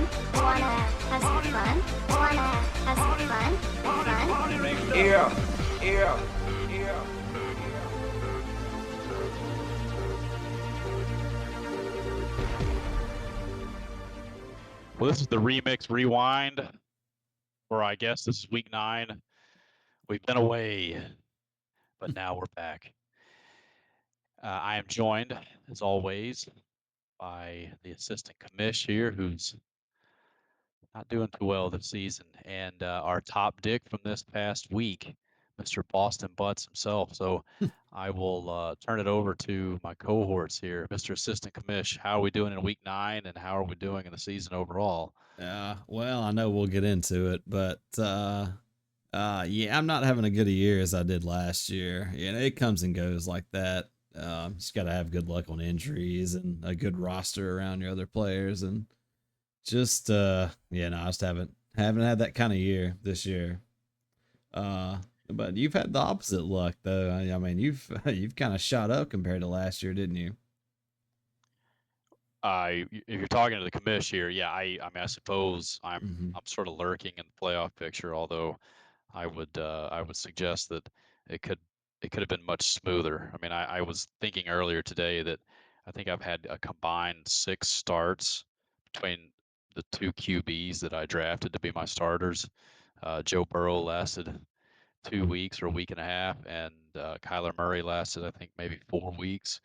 fun? Wanna have some fun? Wanna have some fun? Fun? Yeah, yeah, yeah. Well, this is the remix rewind, or I guess this is week 9. We've been away, but now we're back. I am joined, as always, by the assistant commish here, who's not doing too well this season, and our top dick from this past week, Mr. Boston Butts himself. So I will turn it over to my cohorts here. Mr. Assistant Commish, how are we doing in week 9, and how are we doing in the season overall? Well, I know we'll get into it, but yeah, I'm not having a good a year as I did last year. You know, it comes and goes like that. Just got to have good luck on injuries and a good roster around your other players, and just yeah, no, I just haven't had that kind of year this year. But you've had the opposite luck though. I mean, you've kind of shot up compared to last year, didn't you? If you're talking to the commish here, yeah, I mean, I suppose Mhm. I'm sort of lurking in the playoff picture, although I would suggest that it could it could have been much smoother. I mean, I was thinking earlier today that I think I've had a combined 6 starts between the 2 QBs that I drafted to be my starters. Joe Burrow lasted 2 weeks or a week and a half, and Kyler Murray lasted, I think, maybe 4 weeks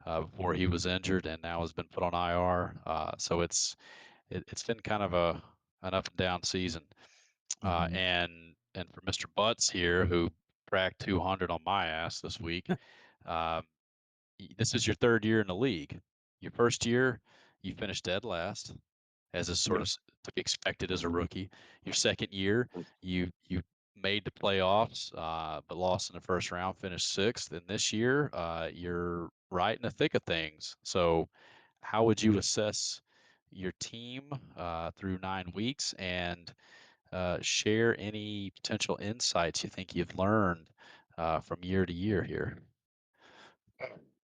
before he was injured, and now has been put on IR. So it's been kind of an up and down season. Mhm. And for Mr. Butts here, who cracked 200 on my ass this week, um, this is your 3rd year in the league. Your first year, you finished dead last, as is sort Yeah. of to be expected as a rookie. Your second year, you made the playoffs, but lost in the first round, finished 6th. And this year, you're right in the thick of things. So, how would you assess your team through 9 weeks, and share any potential insights you think you've learned from year to year here?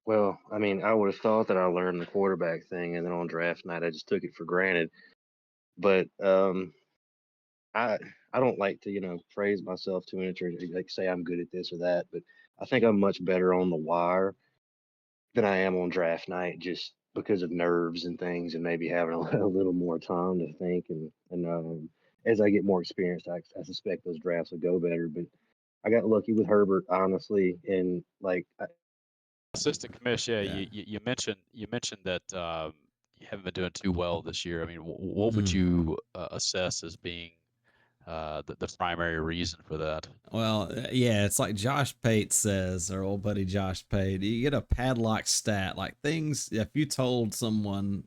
Well, I mean, I would have thought that I learned the quarterback thing, and then on draft night, I just took it for granted. But I I don't like to praise myself too much or like say I'm good at this or that. But I think I'm much better on the wire than I am on draft night, just because of nerves and things, and maybe having a little more time to think. And as I get more experience, I suspect those drafts will go better. But I got lucky with Herbert, honestly, and like Assistant commish, yeah, Yeah. you mentioned that you haven't been doing too well this year. I mean, what would Mm. you assess as being the primary reason for that? Well, yeah, it's like Josh Pate says, our old buddy Josh Pate. You get a padlock stat, like things. If you told someone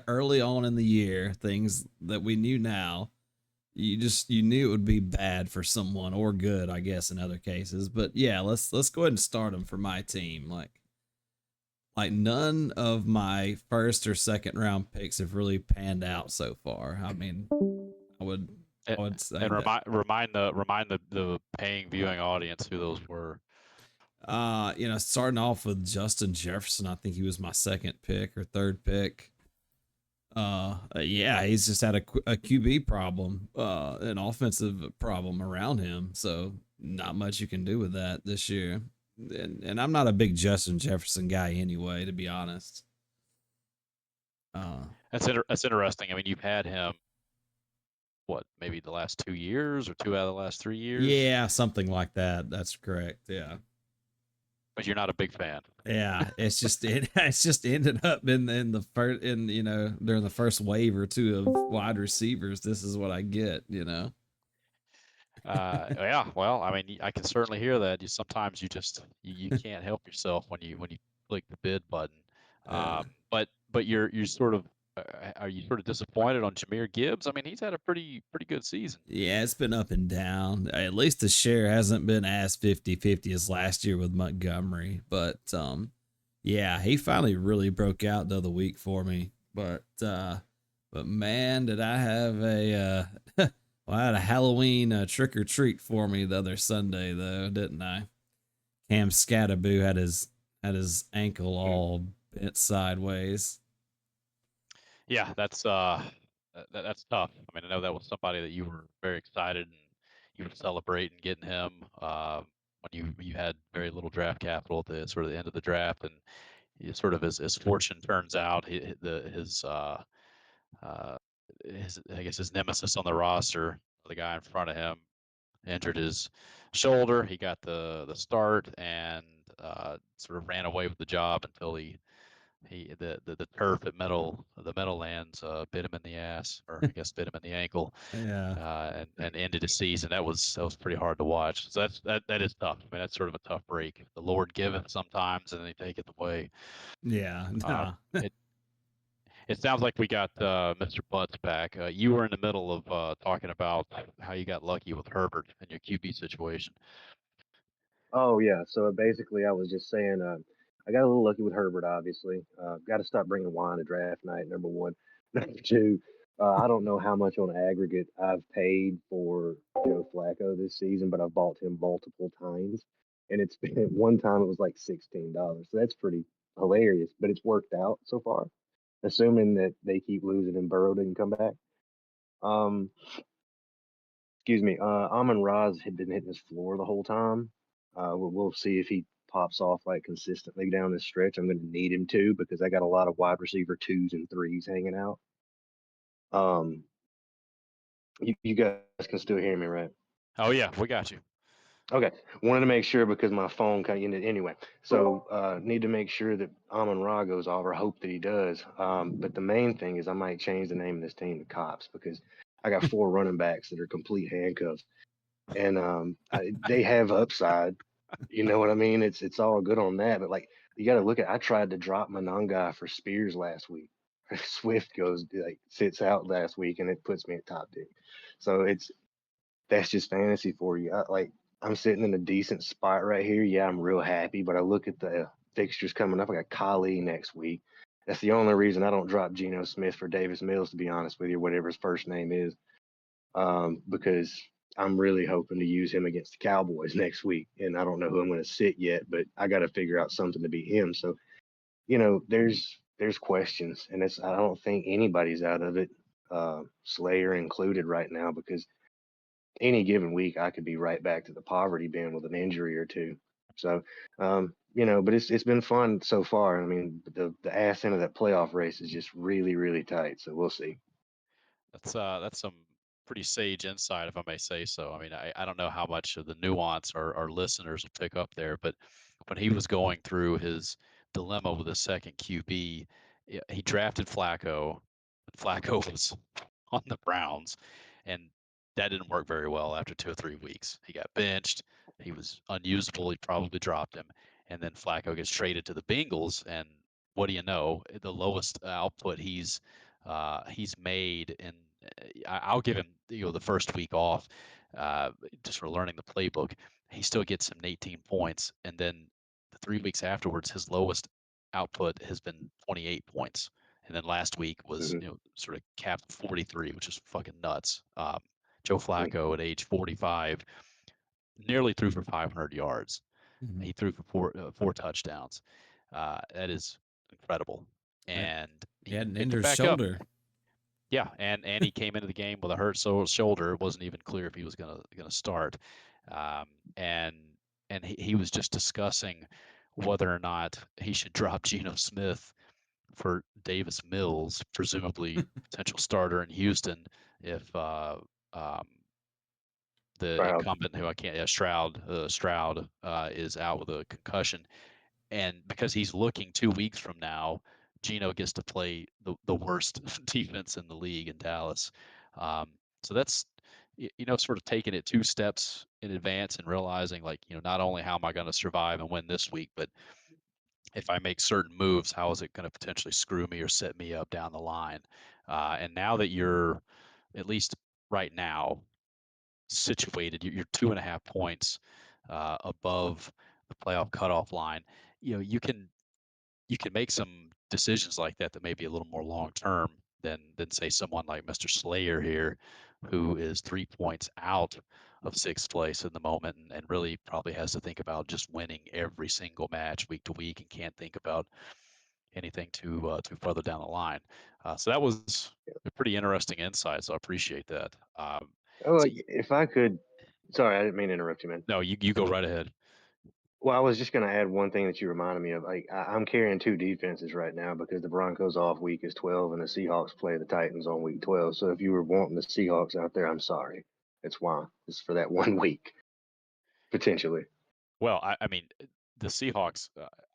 early on in the year things that we knew now, you knew it would be bad for someone or good, I guess, in other cases. But yeah, let's go ahead and start them for my team. Like none of my first or second round picks have really panned out so far. I mean, I would And, I would say and that. remind the paying viewing audience who those were. Starting off with Justin Jefferson, I think he was my second pick or third pick. Yeah, he's just had a QB problem, an offensive problem around him. So not much you can do with that this year. And I'm not a big Justin Jefferson guy anyway, to be honest. That's interesting. I mean, you've had him what, maybe the last 2 years or 2 out of the last 3 years? Yeah, something like that. That's correct. Yeah. But you're not a big fan. Yeah, it's just ended up in the first during the first wave or two of wide receivers. This is what I get. Yeah, well, I mean, I can certainly hear that. Sometimes you can't help yourself when you click the bid button. Uh, But you're sort of are you sort of disappointed on Jahmyr Gibbs? I mean, he's had a pretty good season. yeah, it's been up and down. At least the share hasn't been as 50-50 as last year with Montgomery. But yeah, he finally really broke out the other week for me. But man, did I have a well, I had a Halloween trick or treat for me the other Sunday though, didn't I? Cam Scatterboo had his ankle all bent sideways. Yeah, that's That's tough. I mean, I know that was somebody that you were very excited and you were celebrating getting him when you had very little draft capital at the sort of the end of the draft, and sort of as fortune turns out, uh, his I guess his nemesis on the roster, the guy in front of him, injured his shoulder. He got the start and sort of ran away with the job until the turf at the Meadowlands bit him in the ass, or I guess bit him in the ankle, Yeah. and ended his season. That was pretty hard to watch. So that is tough. I mean, that's sort of a tough break. The Lord giveth sometimes, and then He taketh away. Yeah. Uh, Nah. it it sounds like we got Mr. Butts back. You were in the middle of talking about how you got lucky with Herbert and your QB situation. Oh yeah. So basically, I was just saying, I got a little lucky with Herbert. Obviously, got to stop bringing wine to draft night. Number one. Number two, I don't know how much on aggregate I've paid for Joe Flacco this season, but I've bought him multiple times, and it's been one time it was like $16. So that's pretty hilarious, but it's worked out so far, assuming that they keep losing and Burrow didn't come back. Um, excuse me, Amon Raz had been hitting his floor the whole time. We'll see if he pops off like consistently down this stretch. I'm going to need him to because I got a lot of wide receiver twos and threes hanging out. Um, you guys can still hear me, right? Oh yeah, we got you. Okay, wanted to make sure because my phone kind of anyway. So need to make sure that Amon Ra goes off, or hope that he does. But the main thing is I might change the name of this team to Cops because I got four running backs that are complete handcuffs, and they have upside. You know what I mean? It's all good on that, but like you got to look at. I tried to drop Mononga for Spears last week. Swift goes like sits out last week, and it puts me at top two. So that's just fantasy for you. I'm sitting in a decent spot right here. Yeah, I'm real happy, but I look at the fixtures coming up. I got Kali next week. That's the only reason I don't drop Geno Smith for Davis Mills, to be honest with you, whatever his first name is, because I'm really hoping to use him against the Cowboys next week. And I don't know who I'm going to sit yet, but I got to figure out something to beat him. So, there's questions, and I don't think anybody's out of it, Slayer included right now, because any given week I could be right back to the poverty bin with an injury or two. So, but it's been fun so far. I mean, the ass end of that playoff race is just really, really tight. So we'll see. That's some pretty sage insight, if I may say so. I mean, I don't know how much of the nuance our listeners will pick up there, but when he was going through his dilemma with his second QB, he drafted Flacco. Flacco was on the Browns, and that didn't work very well after 2 or 3 weeks. He got benched. He was unusable. He probably dropped him. And then Flacco gets traded to the Bengals, and what do you know? The lowest output he's made in. I'll give him the first week off, just for learning the playbook. He still gets him 18 points, and then the 3 weeks afterwards, his lowest output has been 28 points. And then last week was, Hmm. sort of capped 43, which is fucking nuts. Joe Hmm. Flacco at age 45 nearly threw for 500 yards. Mhm. He threw for four touchdowns. That is incredible. Yeah. And He he had an picked it injured back up. shoulder. Yeah, and he came into the game with a hurt shoulder. It wasn't even clear if he was gonna start. Um, and he was just discussing whether or not he should drop Geno Smith for Davis Mills, presumably potential starter in Houston, if um, the Proud. incumbent, who I can't, yeah, Stroud is out with a concussion, and because he's looking 2 weeks from now, Gino gets to play the worst defense in the league in Dallas. So that's sort of taking it 2 steps in advance and realizing, like, not only how am I going to survive and win this week, but if I make certain moves, how is it going to potentially screw me or set me up down the line? And now that you're, at least right now, situated, you're 2.5 points above the playoff cutoff line. You can make some decisions like that that may be a little more long term than say someone like Mr. Slayer here, who is 3 points out of sixth place in the moment, and really probably has to think about just winning every single match week to week, and can't think about anything too further down the line. So that was a pretty interesting insight. So I appreciate that. Oh, So, if I could, sorry, I didn't mean to interrupt you, man. no, you go right ahead. Well, I was just going to add one thing that you reminded me of. Like, I'm carrying two defenses right now because the Broncos off week is 12 and the Seahawks play the Titans on week 12. So if you were wanting the Seahawks out there, I'm sorry. It's why. It's for that 1 week, potentially. Well, I mean, the Seahawks,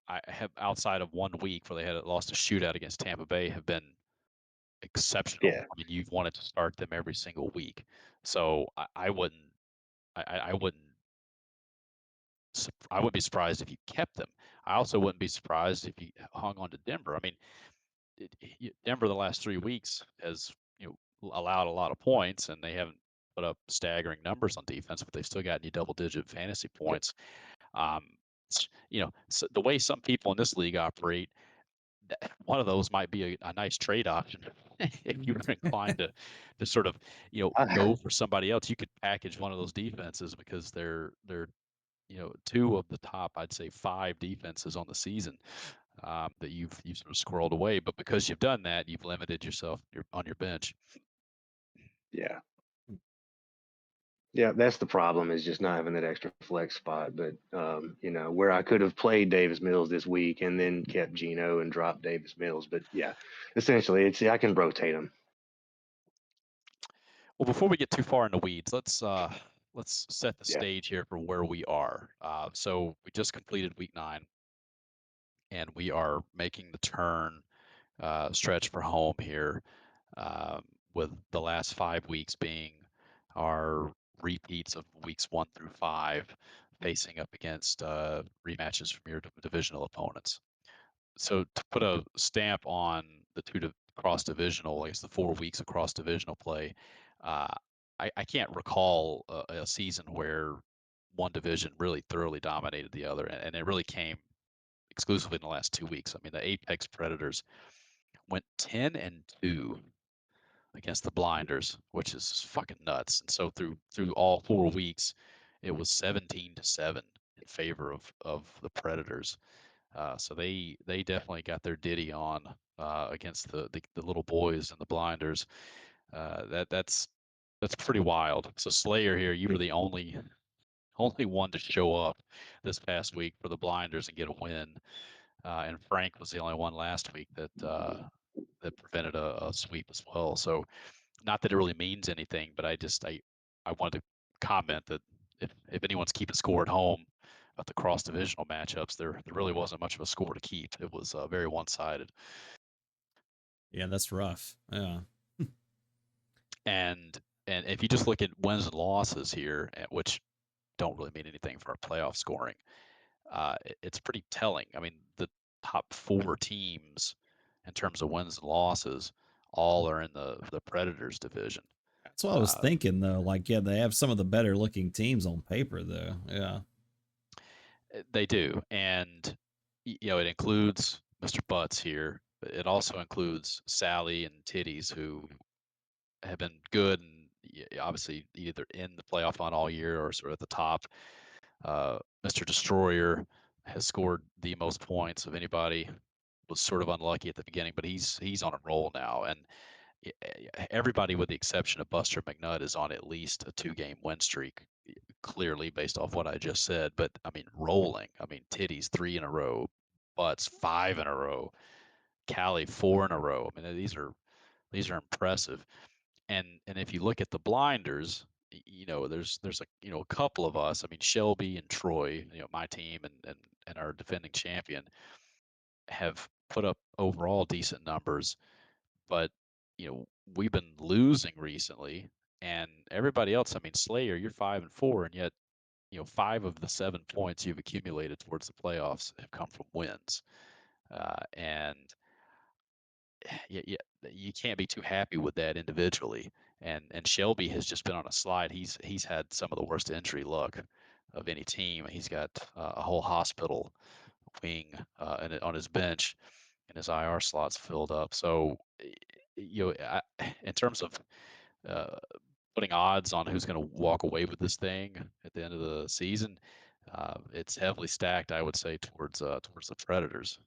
I have outside of 1 week where they had lost a shootout against Tampa Bay, have been exceptional. Yeah. I mean, you've wanted to start them every single week, so I wouldn't, I wouldn't, I wouldn't be surprised if you kept them. I also wouldn't be surprised if you hung on to Denver. I mean, Denver the last 3 weeks has allowed a lot of points, and they haven't put up staggering numbers on defense, but they've still gotten you double-digit fantasy points. Um, so the way some people in this league operate, one of those might be a nice trade option if you're inclined to sort of I, go for somebody else. You could package one of those defenses because they're two of the top, I'd say, 5 defenses on the season that you've sort of squirreled away. But because you've done that, you've limited yourself on your bench. yeah. Yeah, that's the problem is just not having that extra flex spot. But where I could have played Davis Mills this week and then kept Geno and dropped Davis Mills. But yeah, essentially, I can rotate them. Well, before we get too far in the weeds, let's set the Yeah. stage here for where we are. So we just completed week 9, and we are making the turn stretch for home here, with the last 5 weeks being our repeats of weeks 1 through 5, facing up against rematches from your divisional opponents. So to put a stamp on the cross divisional, I guess the 4 weeks of cross divisional play, uh, I can't recall a season where one division really thoroughly dominated the other, and it really came exclusively in the last 2 weeks. I mean, the Apex Predators went 10-2 against the Blinders, which is fucking nuts. And so through all 4 weeks, it was 17-7 in favor of the Predators. So they definitely got their ditty on against the little boys and the Blinders. That's pretty wild. So Slayer here, you were the only one to show up this past week for the Blinders and get a win. And Frank was the only one last week that prevented a sweep as well. So not that it really means anything, but I wanted to comment that if anyone's keeping score at home at the cross divisional matchups, there really wasn't much of a score to keep. It was very one sided. Yeah, that's rough. Yeah. And if you just look at wins and losses here, which don't really mean anything for our playoff scoring, it's pretty telling. I mean, the top 4 teams in terms of wins and losses all are in the Predators division. That's what I was thinking, though. Like, yeah, they have some of the better looking teams on paper, though. Yeah. They do. And, it includes Mr. Butts here. But it also includes Sally and Titties, who have been good and obviously either in the playoff hunt all year or sort of at the top. Mr. Destroyer has scored the most points of anybody. Was sort of unlucky at the beginning, but he's on a roll now. And everybody, with the exception of Buster McNutt, is on at least a 2-game win streak, clearly based off what I just said. But I mean, rolling. I mean, Titties 3 in a row, Butts 5 in a row, Callie 4 in a row. I mean, these are impressive. And if you look at the Blinders, there's a couple of us. I mean, Shelby and Troy, my team and our defending champion, have put up overall decent numbers, but we've been losing recently, and everybody else. I mean, Slayer, you're 5-4, and yet 5 of the 7 points you've accumulated towards the playoffs have come from wins, and you can't be too happy with that individually. And Shelby has just been on a slide. He's had some of the worst injury luck of any team. He's got a whole hospital wing on his bench, and his IR slots filled up. So in terms of uh, putting odds on who's going to walk away with this thing at the end of the season, it's heavily stacked, I would say, towards the Predators.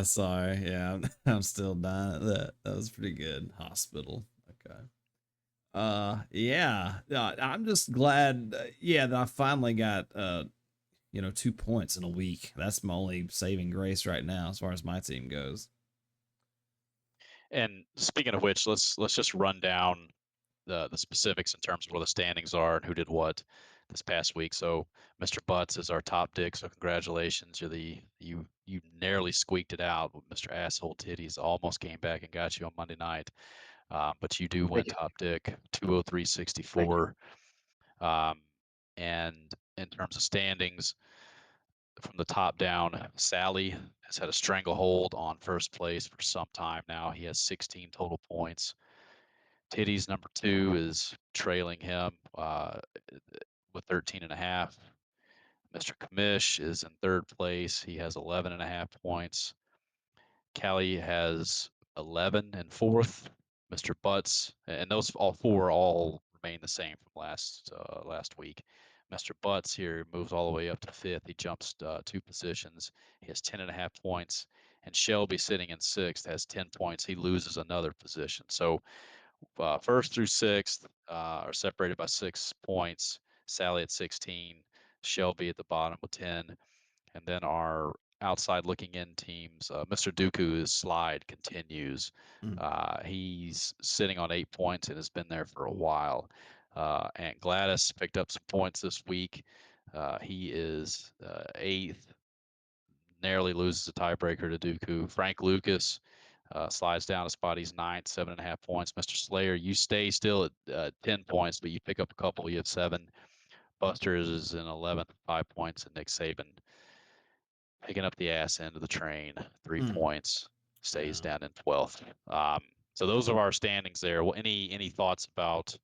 Sorry. Yeah, I'm still dying at that. That was pretty good. Hospital. Okay. Yeah. I'm just glad. Yeah, that I finally got 2 points in a week. That's my only saving grace right now, as far as my team goes. And speaking of which, let's just run down the specifics in terms of where the standings are and who did what this past week. So Mr. Butts is our top dick. So congratulations, you narrowly squeaked it out. Mr. Asshole Titties almost came back and got you on Monday night, but you do win Thank you. top dick Thank you. 203.64. Um, and in terms of standings, from the top down, Sally has had a stranglehold on first place for some time now. He has 16 total points. Titties number 2 is trailing him with 13 and a half. Mr. Kamish is in third place. He has 11 and a half points. Callie has 11 and fourth. Mr. Butts, and those all four all remain the same from last week. Mr. Butts here moves all the way up to fifth. He jumps 2 positions. He has 10 and a half points. And Shelby sitting in sixth has 10 points. He loses another position. So first through sixth are separated by 6 points. Sally at 16, Shelby at the bottom with 10, and then our outside looking in teams. Mr. Dooku's slide continues. Mm. He's sitting on 8 points and has been there for a while. And Gladys picked up some points this week. He is eighth, narrowly loses a tiebreaker to Dooku. Frank Lucas slides down a spot. He's ninth, 7.5 points. Mr. Slayer, you stay still at 10 points, but you pick up a couple. You have 7. Buster is in 11th, 5 points, and Nick Saban picking up the ass end of the train, 3 Mm. points, stays Yeah. down in 12th. So those are our standings there. Well, any thoughts about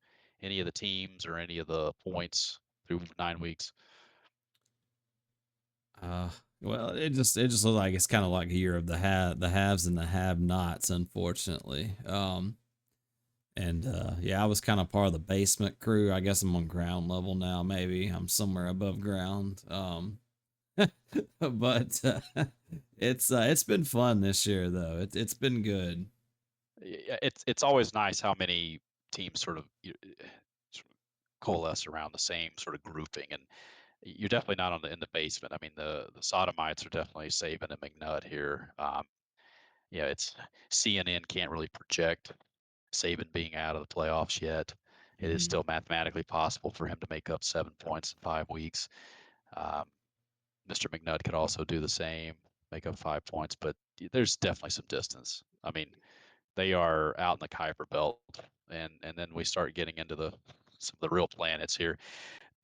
any of the teams or any of the points through 9 weeks? Uh, well, it just looks like it's kind of like a year of the haves and the have-nots, unfortunately. And yeah, I was kind of part of the basement crew. I guess I'm on ground level now. Maybe I'm somewhere above ground. But it's been fun this year though. It's been good. It's always nice how many teams sort of sort of coalesce around the same sort of grouping, and you're definitely not in the basement. I mean, the sodomites are definitely Saban and McNutt here. Yeah, it's CNN can't really project Saban being out of the playoffs yet. It is Hmm. still mathematically possible for him to make up 7 points in 5 weeks. Um, Mr. McNutt could also do the same, make up 5 points, but there's definitely some distance. I mean, they are out in the Kuiper Belt, and then we start getting into some of the real planets here.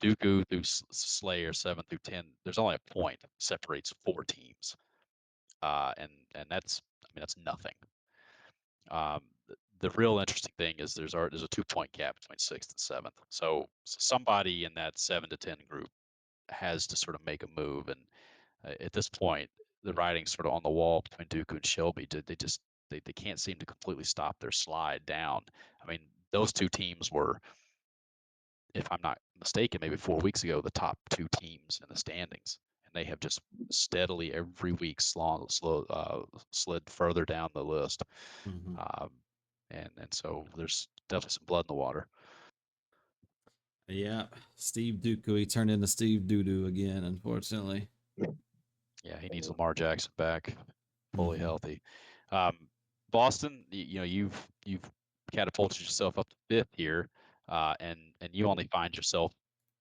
Dooku through Slayer 7 through 10. There's only a point separates 4 teams, and that's nothing. The real interesting thing is there's a 2 point gap between sixth and seventh. So somebody in that 7 to 10 group has to sort of make a move, and at this point, the writing's sort of on the wall between Dooku and Shelby. They can't seem to completely stop their slide down. I mean, those 2 teams were, if I'm not mistaken, maybe 4 weeks ago, the top 2 teams in the standings, and they have just steadily every week slid further down the list. Hmm. Um, and so there's definitely some blood in the water. Yeah, Steve Duku, he turned into Steve Doodoo again, unfortunately. Yeah, he needs Lamar Jackson back, fully Hmm. healthy. Boston, you've catapulted yourself up to fifth here, and you only find yourself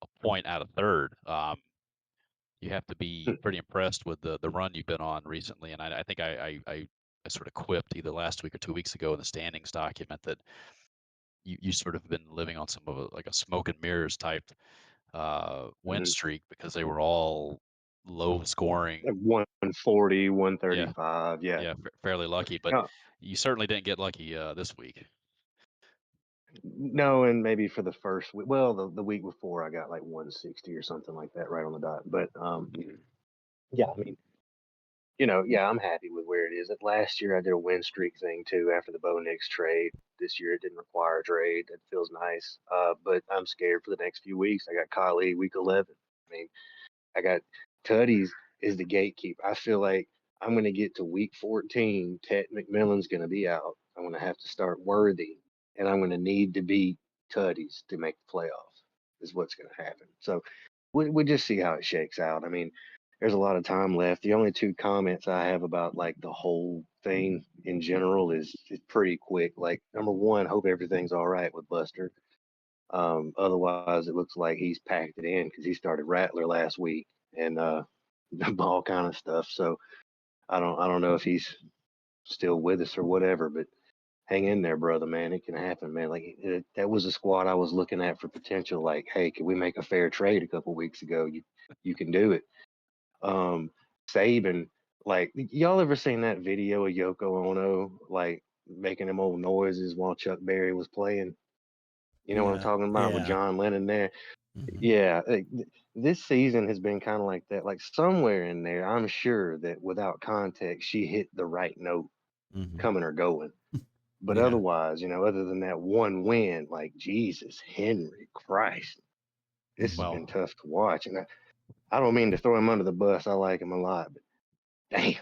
a point out of third. You have to be pretty impressed with the run you've been on recently, and I think I sort of quipped either last week or 2 weeks ago in the standings document that you sort of been living on some of like a smoke and mirrors type win Mhm. streak because they were all low scoring. Like 140, Yeah, 135. Yeah. yeah, fairly lucky, but No, you certainly didn't get lucky this week. no, and maybe for the first week, well, the week before I got like 160 or something like that, right on the dot. But yeah, I mean, yeah, I'm happy with where it is. Last year I did a win streak thing too after the Bo Nix trade. This year it didn't require a trade. That feels nice. But I'm scared for the next few weeks. I got Kylie week 11. I mean, I got Tutties is the gatekeeper. I feel like I'm going to get to week 14. Ted McMillan's going to be out. I'm going to have to start Worthy, and I'm going to need to beat Tutties to make the playoffs. Is what's going to happen. So we just see how it shakes out. I mean, there's a lot of time left. The only two comments I have about like the whole thing in general is pretty quick. Like number one, hope everything's all right with Buster. Otherwise, it looks like he's packed it in because he started Rattler last week and all kind of stuff. So I don't know if he's still with us or whatever, but hang in there, brother, man. It can happen, man. Like that was a squad I was looking at for potential. Like, hey, can we make a fair trade a couple weeks ago? You can do it. Um, Saban, like y'all ever seen that video of Yoko Ono like making them old noises while Chuck Berry was playing? You know what I'm Yeah, talking about with yeah. John Lennon there? Mhm. Yeah, this season has been kind of like that. Like somewhere in there, I'm sure that without context, she hit the right note Mhm. coming or going. But Yeah. otherwise, other than that one win, like Jesus, Henry Christ, this has Mhm. been Well, tough to watch. And I don't mean to throw him under the bus. I like him a lot, but damn.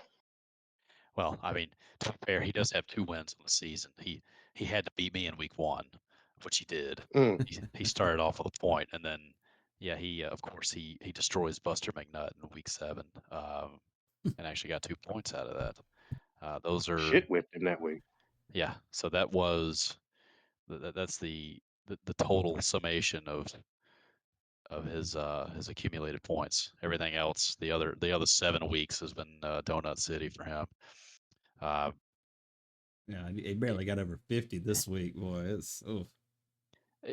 I mean, to be fair, he does have 2 wins on the season. He had to beat me in week 1, which he did. Mm, He started off with a point, and then yeah, he of course he destroys Buster McNutt in week 7, and actually got 2 points out of that. Those are shit whipped him that week. yeah. So that was that's the total summation of his accumulated points. Everything else, the other 7 weeks has been Donut City for him. Uh, Yeah, he barely got over 50 this week, boy. It's oof.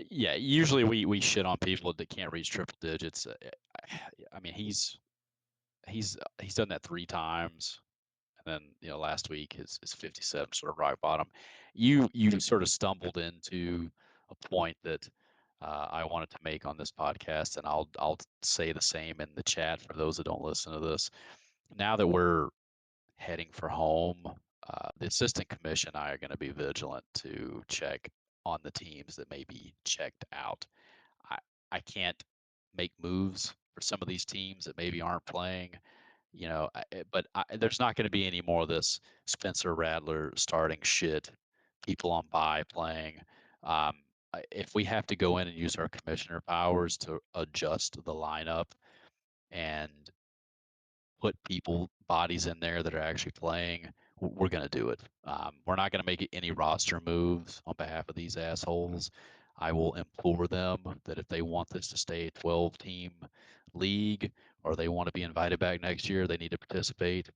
yeah, usually we shit on people that can't reach triple digits. I mean, he's done that 3 times, and then last week his 57 sort of rock bottom. You sort of stumbled into a point that I wanted to make on this podcast, and I'll say the same in the chat for those that don't listen to this. Now that we're heading for home, the assistant commission and I are going to be vigilant to check on the teams that may be checked out. I I can't make moves for some of these teams that maybe aren't playing, but there's not going to be any more of this Spencer Rattler starting shit, people on bye playing. Um, if we have to go in and use our commissioner powers to adjust the lineup and put people bodies in there that are actually playing, we're going to do it. We're not going to make any roster moves on behalf of these assholes. I will implore them that if they want this to stay a 12-team league or they want to be invited back next year, they need to participate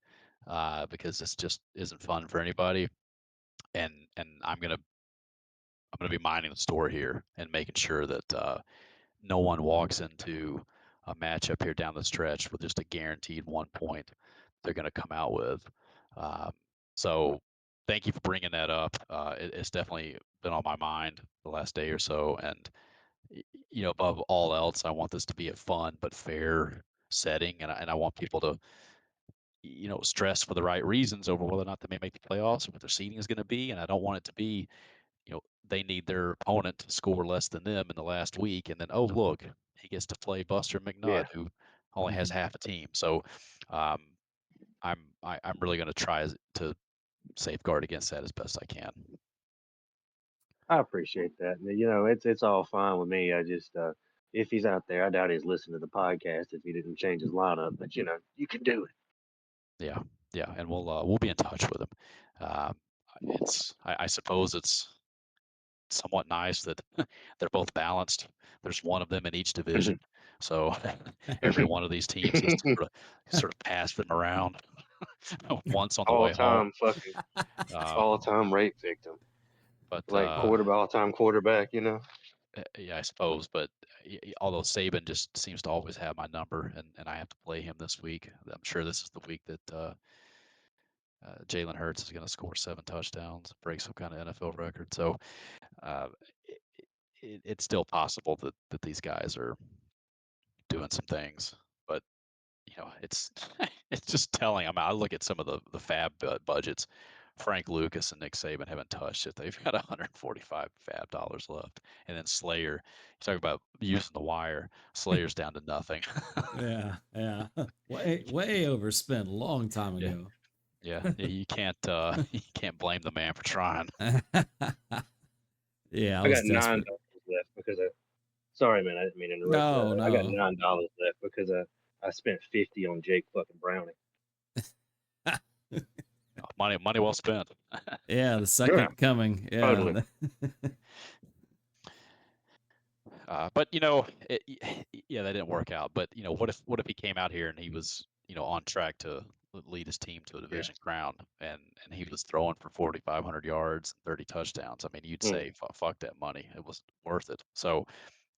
because this just isn't fun for anybody. And I'm gonna be minding the store here and making sure that no one walks into a matchup here down the stretch with just a guaranteed 1 point they're going to come out with. Um, so thank you for bringing that up. It's definitely been on my mind the last day or so. And, above all else, I want this to be a fun but fair setting. And I want people to, stress for the right reasons over whether or not they may make the playoffs and what their seating is going to be. And I don't want it to be they need their opponent to score less than them in the last week, and then oh look, he gets to play Buster McNutt, Yeah, who only has Mhm. half a team. So um, I'm really going to try to safeguard against that as best I can. I appreciate that. It's all fine with me. I just if he's out there, I doubt he's listening to the podcast if he didn't change his lineup. But you can do it. Yeah, yeah, and we'll be in touch with him. Um, I suppose it's somewhat nice that they're both balanced. There's one of them in each division, so every one of these teams gets to sort of pass them around once on the all way home. time fucking Um, all time rape victim, but like all time quarterback. yeah, I suppose. But although Saban just seems to always have my number, and I have to play him this week, I'm sure this is the week that Jalen Hurts is going to score 7 touchdowns, break some kind of NFL record. So uh, it, it's still possible that these guys are doing some things, but it's it's just telling. I mean, I look at some of the fab budgets. Frank Lucas and Nick Saban haven't touched it. They've got 145 fab dollars left, and then Slayer. You talk about using the wire. Slayer's down to nothing. Yeah, yeah. Way overspent a long time Yeah, ago. Yeah, you can't you can't blame the man for trying. Yeah, I I was got $9 desperate. left because sorry, man, I didn't mean to interrupt you. No, I got no. $9 left because I spent 50 on Jake fucking Browning. Money well spent. Yeah, the Yeah, second coming. totally. Yeah. But yeah, that didn't work out. But what if he came out here and he was on track to lead his team to a Yeah. division crown, and he was throwing for 4,500 yards and 30 touchdowns. I mean, you'd Mm. say fuck that money. It was worth it. So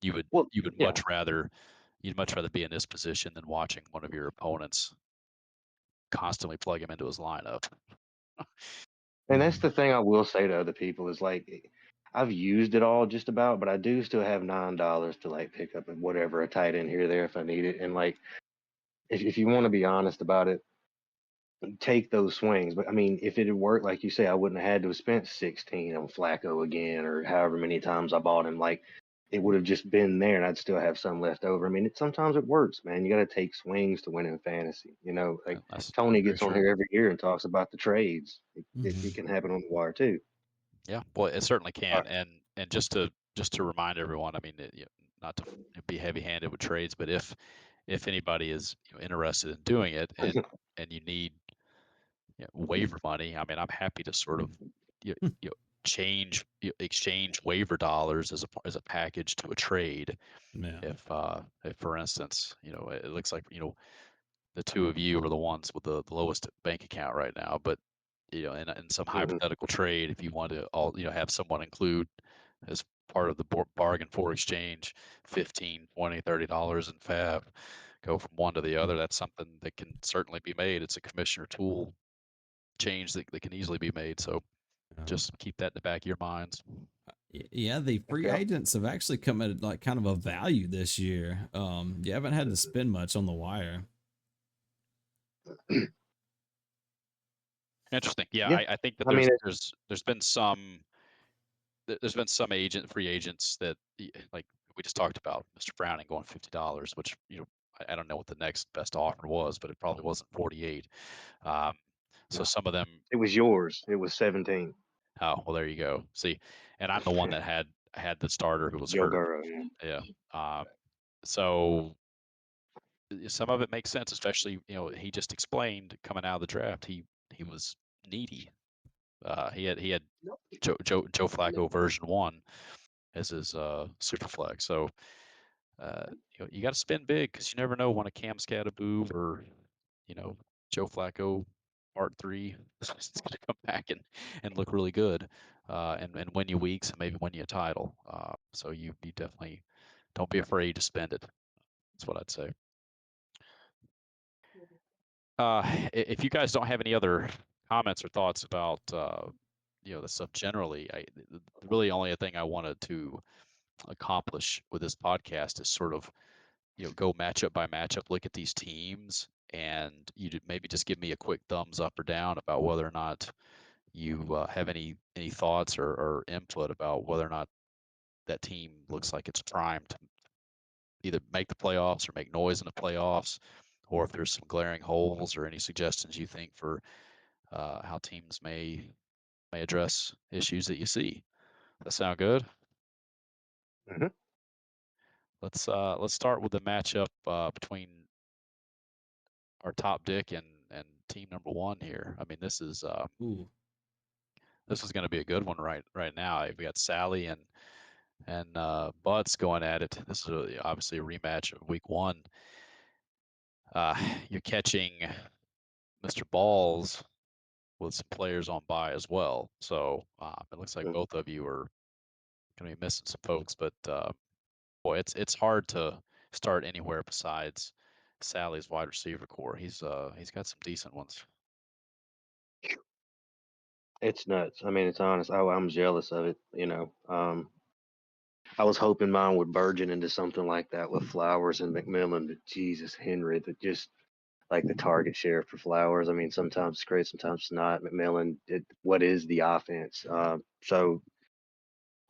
you would Well, you would yeah. you'd much rather be in this position than watching one of your opponents constantly plug him into his lineup. And that's the thing I will say to other people is like, I've used it all just about, but I do still have $9 to like pick up whatever a tight end here or there if I need it. And like, if you want to be honest about it, take those swings. But I mean, if it had worked, like you say, I wouldn't have had to have spent 16 on Flacco again or however many times I bought him. Like, it would have just been there and I'd still have some left over. I mean, sometimes it works, man. You got to take swings to win in fantasy. Like That's Tony very gets on true. here every year and talks about the trades. Mhm. It can happen on the wire too. Yeah, well, it certainly All can. right. And just to remind everyone, I mean, not to be heavy-handed with trades, but if anybody is interested in doing it and you need waiver money, I mean, I'm happy to sort of you, you know, exchange waiver dollars as a package to a trade. Yeah. If for instance, it looks like the two of you are the ones with the lowest bank account right now, but in some Mhm. hypothetical trade, if you want to have someone include as part of the bargain for exchange 15, 20, $30 in fab, go from one to the other, that's something that can certainly be made. It's a commissioner tool change that can easily be made. So Yeah. just keep that in the back of your minds. Yeah, the free Yeah. agents have actually come at like kind of a value this year. You haven't had to spend much on the wire. Interesting. Yeah, Yeah. I think that I mean, there's been some free agents that like we just talked about, Mr. Browning going $50, which I don't know what the next best offer was, but it probably wasn't 48. Um, so no, some of them, it was yours. It was 17. oh well, there you go. See, and I'm the one that had the starter who was Joe hurt. Burrow. Yeah. Yeah. So some of it makes sense, especially he just explained coming out of the draft he was needy. He had Joe Flacco version 1 as his super flex. So you got to spend big because you never know when a Cam Scatterboo or Joe Flacco Part 3 is going to come back and look really good and win you weeks and maybe win you a title. So you definitely don't be afraid to spend it. That's what I'd say. If you guys don't have any other comments or thoughts about the stuff generally, really only a thing I wanted to accomplish with this podcast is sort of go matchup by matchup, look at these teams, and maybe just give me a quick thumbs up or down about whether or not you have any thoughts or input about whether or not that team looks like it's primed to either make the playoffs or make noise in the playoffs, or if there's some glaring holes or any suggestions you think for how teams may address issues that you see. That sound good? Mhm. Let's start with the matchup between our top dick and team number 1 here. I mean, Ooh. this is going to be a good one right now. We got Sally and Butts going at it. This is obviously a rematch of week 1. You're catching Mr. Balls with some players on bye as well. So it looks like Mhm. both of you are going to be missing some folks, but boy, it's hard to start anywhere besides Sally's wide receiver core. He's got some decent ones. It's nuts. I mean, it's honest. I'm jealous of it. I was hoping mine would burgeon into something like that with Flowers and McMillan, but Jesus, Henry, that just like the target share for Flowers. I mean, sometimes it's great, sometimes it's not. McMillan, what is the offense? So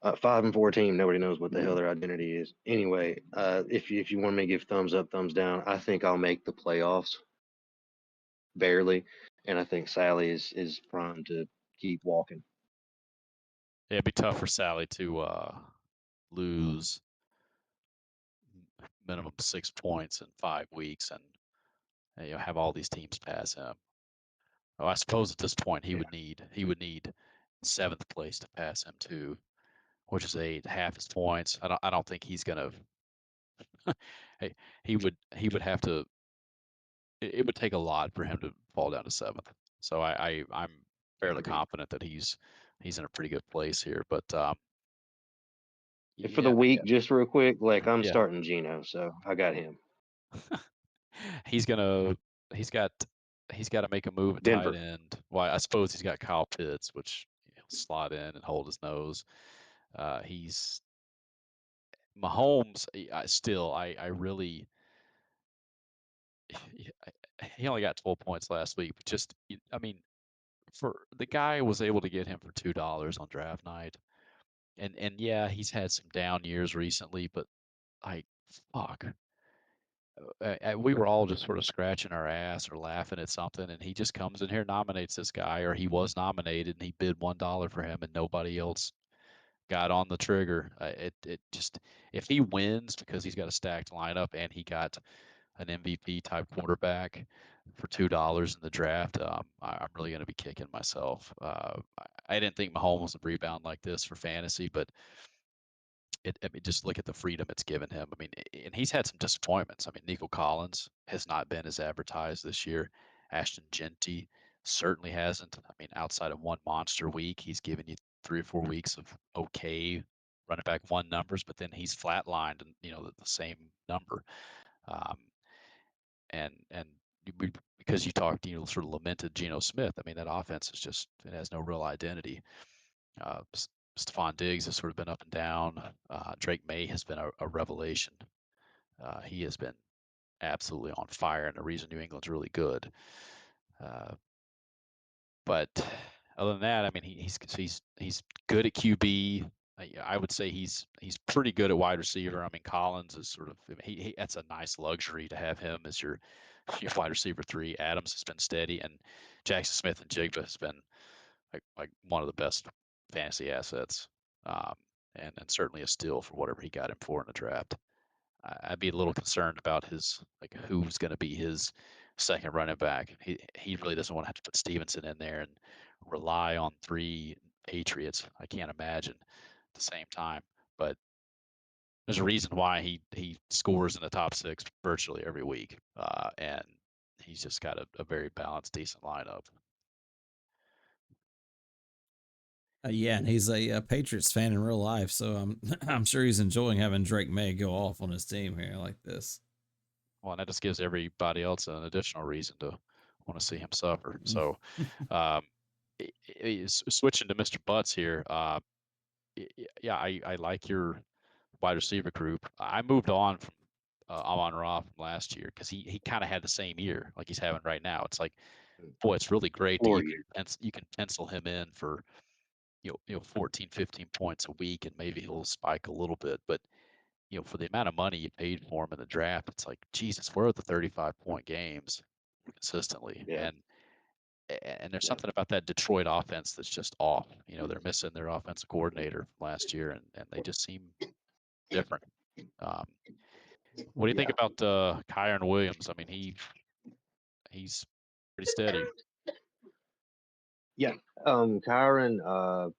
5-4 team, nobody knows what the hell their identity is. Anyway, if you want me to give thumbs up, thumbs down, I think I'll make the playoffs barely, and I think Sally is primed to keep walking. Yeah, it'd be tough for Sally to lose minimum 6 points in 5 weeks and have all these teams pass him. Well, I suppose at this point he Yeah. would need 7th place to pass him too, which is half his points. I don't think he's gonna. Hey, he would have to. It would take a lot for him to fall down to 7th. So I'm fairly Agreed. confident that he's in a pretty good place here. But And for the yeah, week, just real quick, like I'm yeah, starting Gino, so I got him. he's gonna he's got he's got to make a move at tight Denver. end. Well, I suppose he's got Kyle Pitts, which he'll slot in and hold his nose. He's Mahomes. I really he only got 12 points last week, but I mean, for the guy was able to get him for $2 on draft night, and yeah, he's had some down years recently, but like fuck, we were all just sort of scratching our ass or laughing at something, and he just comes in here, nominates this guy, or he was nominated, and he bid $1 for him, and nobody else got on the trigger. It just if he wins because he's got a stacked lineup and he got an MVP type quarterback for $2 in the draft, I'm really going to be kicking myself. I didn't think Mahomes would rebound like this for fantasy, but I mean, just look at the freedom it's given him. I mean, and he's had some disappointments. I mean, Nico Collins has not been as advertised this year. Ashton Genty certainly hasn't. I mean, outside of one monster week, he's given you 3 or 4 weeks of okay running back one numbers, but then he's flatlined and the same number. Um, and because you talked, sort of lamented Geno Smith. I mean, that offense it has no real identity. Uh, Stephon Diggs has sort of been up and down. Drake May has been a revelation. He has been absolutely on fire, and the reason New England's really good. But other than that, I mean, he's good at QB. I would say he's pretty good at wide receiver. I mean, Collins is sort of that's a nice luxury to have him as your wide receiver 3. Adams has been steady, and Jackson Smith and Jigba has been like one of the best fantasy assets, um, and certainly a steal for whatever he got him for in the draft. I'd be a little concerned about who's going to be his second running back. He really doesn't want to have to put Stevenson in there and rely on 3 Patriots. I can't imagine at the same time, but there's a reason why he scores in the top 6 virtually every week, and he's just got a very balanced, decent lineup. Yeah, and he's a Patriots fan in real life, so I'm sure he's enjoying having Drake May go off on his team here like this. Well, and that just gives everybody else an additional reason to want to see him suffer. So, um, switching to Mr. Butts here. Yeah, I like your wide receiver group. I moved on from Amon Ra from last year because he kind of had the same year like he's having right now. It's like, boy, it's really great that Floor year. you can pencil him in for 14, 15 points a week, and maybe he'll spike a little bit, but for the amount of money you paid for him in the draft, it's like, Jesus, where are the 35-point games consistently? Yeah. And there's Yeah. something about that Detroit offense that's just off. They're missing their offensive coordinator from last year, and they just seem different. Um, what do you think Yeah. about Kyron Williams? I mean, he's pretty steady. Yeah. Kyron,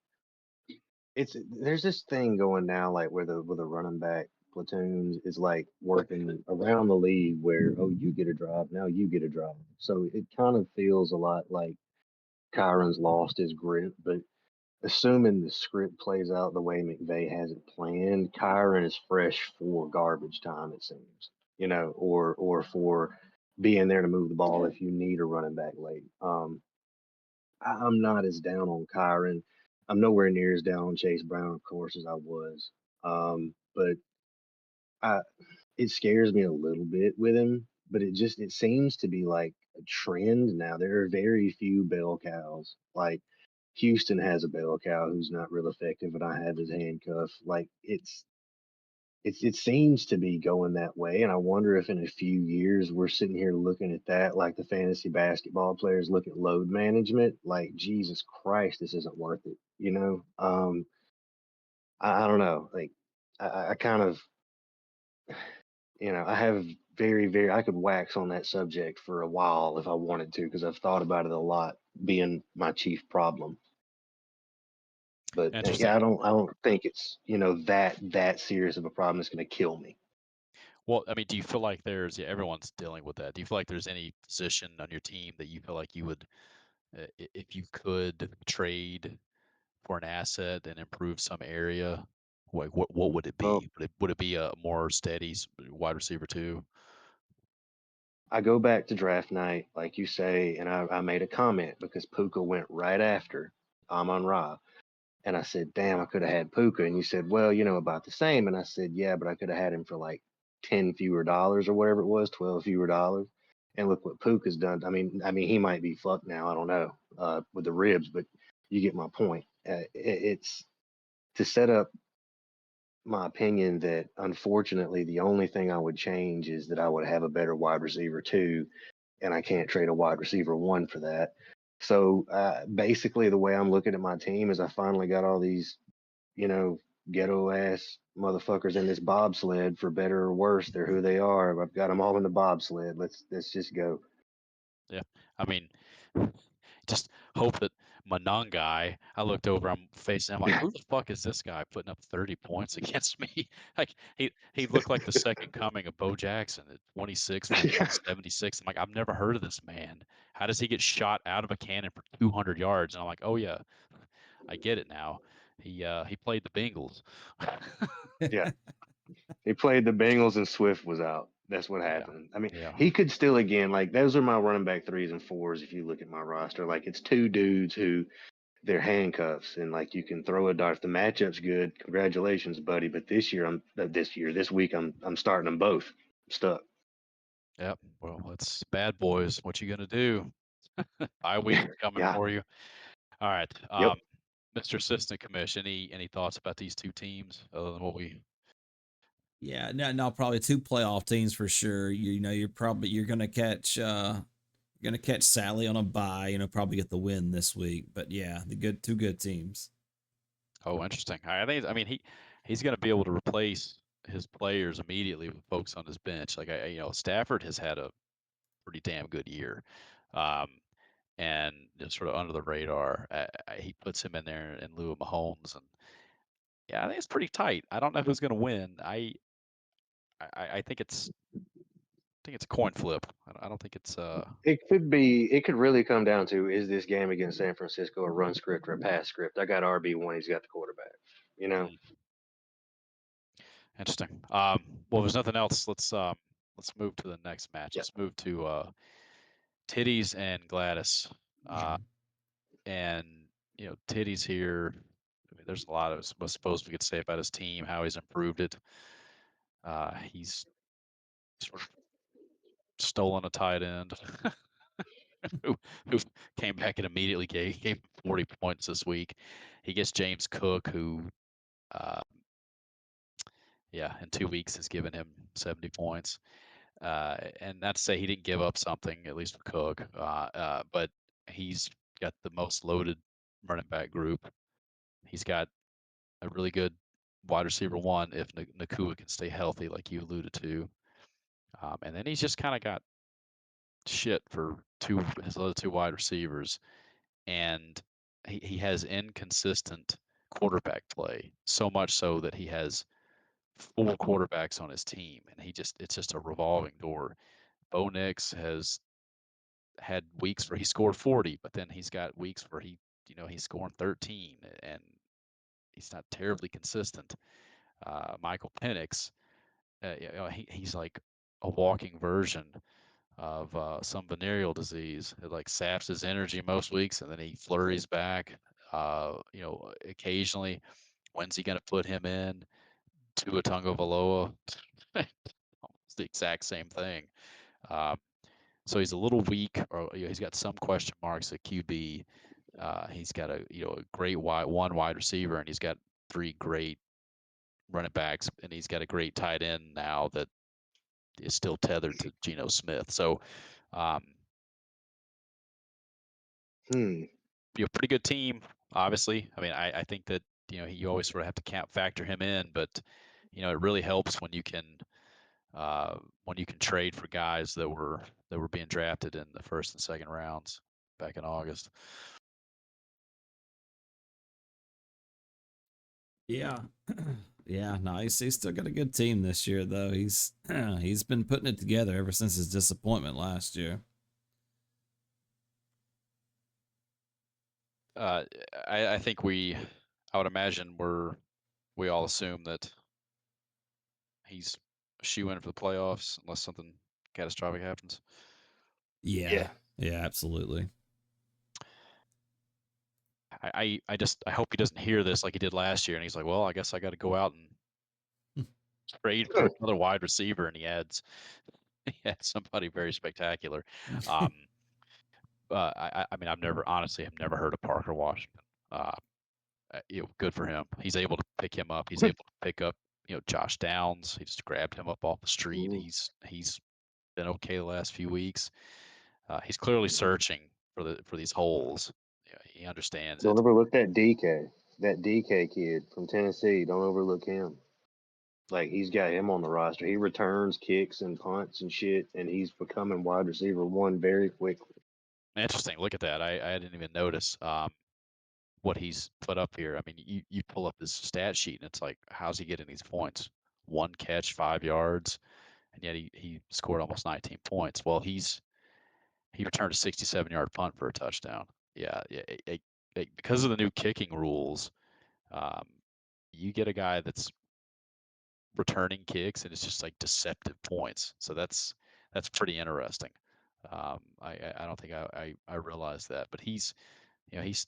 there's this thing going now, like where the running back platoons is like working around the league where, oh, you get a drop, now you get a drop. So it kind of feels a lot like Kyron's lost his grip, but assuming the script plays out the way McVay has it planned, Kyron is fresh for garbage time, it seems, or for being there to move the ball if you need a running back late. I'm not as down on Kyron. I'm nowhere near as down on Chase Brown, of course, as I was. But I, it scares me a little bit with him. But it seems to be like a trend now. There are very few bell cows. Like Houston has a bell cow who's not real effective, and I have his handcuff. Like it seems to be going that way, and I wonder if in a few years we're sitting here looking at that like the fantasy basketball players look at load management, like Jesus Christ, this isn't worth it. I don't know, like I kind of, I have very, I could wax on that subject for a while if I wanted to because I've thought about it a lot being my chief problem. But Interesting. yeah, I don't think it's that serious of a problem that's going to kill me. Well, I mean, do you feel like there's, yeah, everyone's dealing with that. Do you feel like there's any position on your team that you feel like you would, if you could trade for an asset and improve some area, what would it Well, be? Would it be a more steady wide receiver too? I go back to draft night, like you say, and I made a comment because Puka went right after Amon Ra. And I said, damn, I could have had Puka. And you said, well, about the same. And I said, yeah, but I could have had him for like 10 fewer dollars or whatever it was, 12 fewer dollars. And look what Puka's done. I mean, he might be fucked now. I don't know with the ribs, but you get my point. It's to set up my opinion that unfortunately the only thing I would change is that I would have a better wide receiver too, and I can't trade a wide receiver one for that. So basically, the way I'm looking at my team is I finally got all these, ghetto ass motherfuckers in this bobsled. For better or worse, they're who they are. I've got them all in the bobsled. Let's just go. Yeah, I mean, just hope that Manangai. I looked over, I'm facing. I'm like, who the fuck is this guy putting up 30 points against me? Like he looked like the second coming of Bo Jackson at 26 for 176. I'm like, I've never heard of this man. How does he get shot out of a cannon for 200 yards? And I'm like, oh yeah, I get it now. He played the Bengals. Yeah, he played the Bengals and Swift was out. That's what Yeah, happened. I mean, yeah, he could still again, like those are my running back threes and fours. If you look at my roster, like it's two dudes who they're handcuffs, and like you can throw a dart. If the matchup's good, congratulations, buddy. But this week, I'm starting them both. I'm stuck. yep. Well, it's bad boys. What you gonna do? Bye week coming Yeah. for you. All right. Yep. Mr. Assistant Commish, any thoughts about these two teams other than what we? Yeah, no, probably two playoff teams for sure. You're gonna catch Sally on a bye. Probably get the win this week. But yeah, the two good teams. Oh, interesting. I mean, he's going to be able to replace his players immediately with folks on his bench. Like Stafford has had a pretty damn good year, um, and just sort of under the radar. He puts him in there in lieu of Mahomes, and yeah, I think it's pretty tight. I don't know who's going to win. I think it's a coin flip. I don't think it's It could be. It could really come down to is this game against San Francisco a run script or a pass script? I got RB1. He's got the quarterback. You know. interesting. Well, there's nothing else. Let's move to the next match. Yep. Let's move to Titties and Gladys. And Titties here. I mean, there's a lot of I suppose we could say about his team, how he's improved it. He's sort of stolen a tight end who came back and immediately gave him 40 points this week. He gets James Cook, who, uh, yeah, in 2 weeks has given him 70 points. And not to say he didn't give up something, at least for Cook, but he's got the most loaded running back group. He's got a really good wide receiver one if Nakua can stay healthy, like you alluded to. And then he's just kind of got shit for his other two wide receivers, and he has inconsistent quarterback play, so much so that he has four quarterbacks on his team, and it's just a revolving door. Bo Nix has had weeks where he scored 40, but then he's got weeks where he's scoring 13, and he's not terribly consistent. Michael Penix, he's like a walking version of some venereal disease. It like saps his energy most weeks, and then he flurries back. Occasionally, when's he going to put him in? Tua Tagovailoa, almost the exact same thing. Um, so he's a little weak, or he's got some question marks at QB. He's got a great one wide receiver, and he's got three great running backs, and he's got a great tight end now that is still tethered to Geno Smith. So, um, pretty good team, obviously. I mean, I think that you always sort of have to factor him in, but it really helps when you can trade for guys that were being drafted in the first and second rounds back in August. Yeah. Yeah, no, he's still got a good team this year though. He's been putting it together ever since his disappointment last year. Uh, I think I would imagine we all assume that he's a shoe in for the playoffs unless something catastrophic happens. Yeah. Yeah, absolutely. I hope he doesn't hear this like he did last year, and he's like, well, I guess I got to go out and trade for another wide receiver, and he adds somebody very spectacular. Um, I mean, I've never heard of Parker Washington. Good for him. He's able to pick him up. He's able to pick up, Josh Downs. He just grabbed him up off the street. He's been okay the last few weeks. He's clearly searching for these holes. He understands Don't it. overlook that DK kid from Tennessee. Don't overlook him. Like he's got him on the roster. He returns kicks and punts and shit, and he's becoming wide receiver one very quickly. Interesting. Look at that. I didn't even notice what he's put up here. I mean, you pull up this stat sheet, and it's like, how's he getting these points? 1 catch, 5 yards, and yet he scored almost 19 points. Well, he returned a 67-yard punt for a touchdown. Yeah, yeah. Because of the new kicking rules, um, you get a guy that's returning kicks, and it's just like deceptive points. So that's pretty interesting. I don't think I realized that, but he's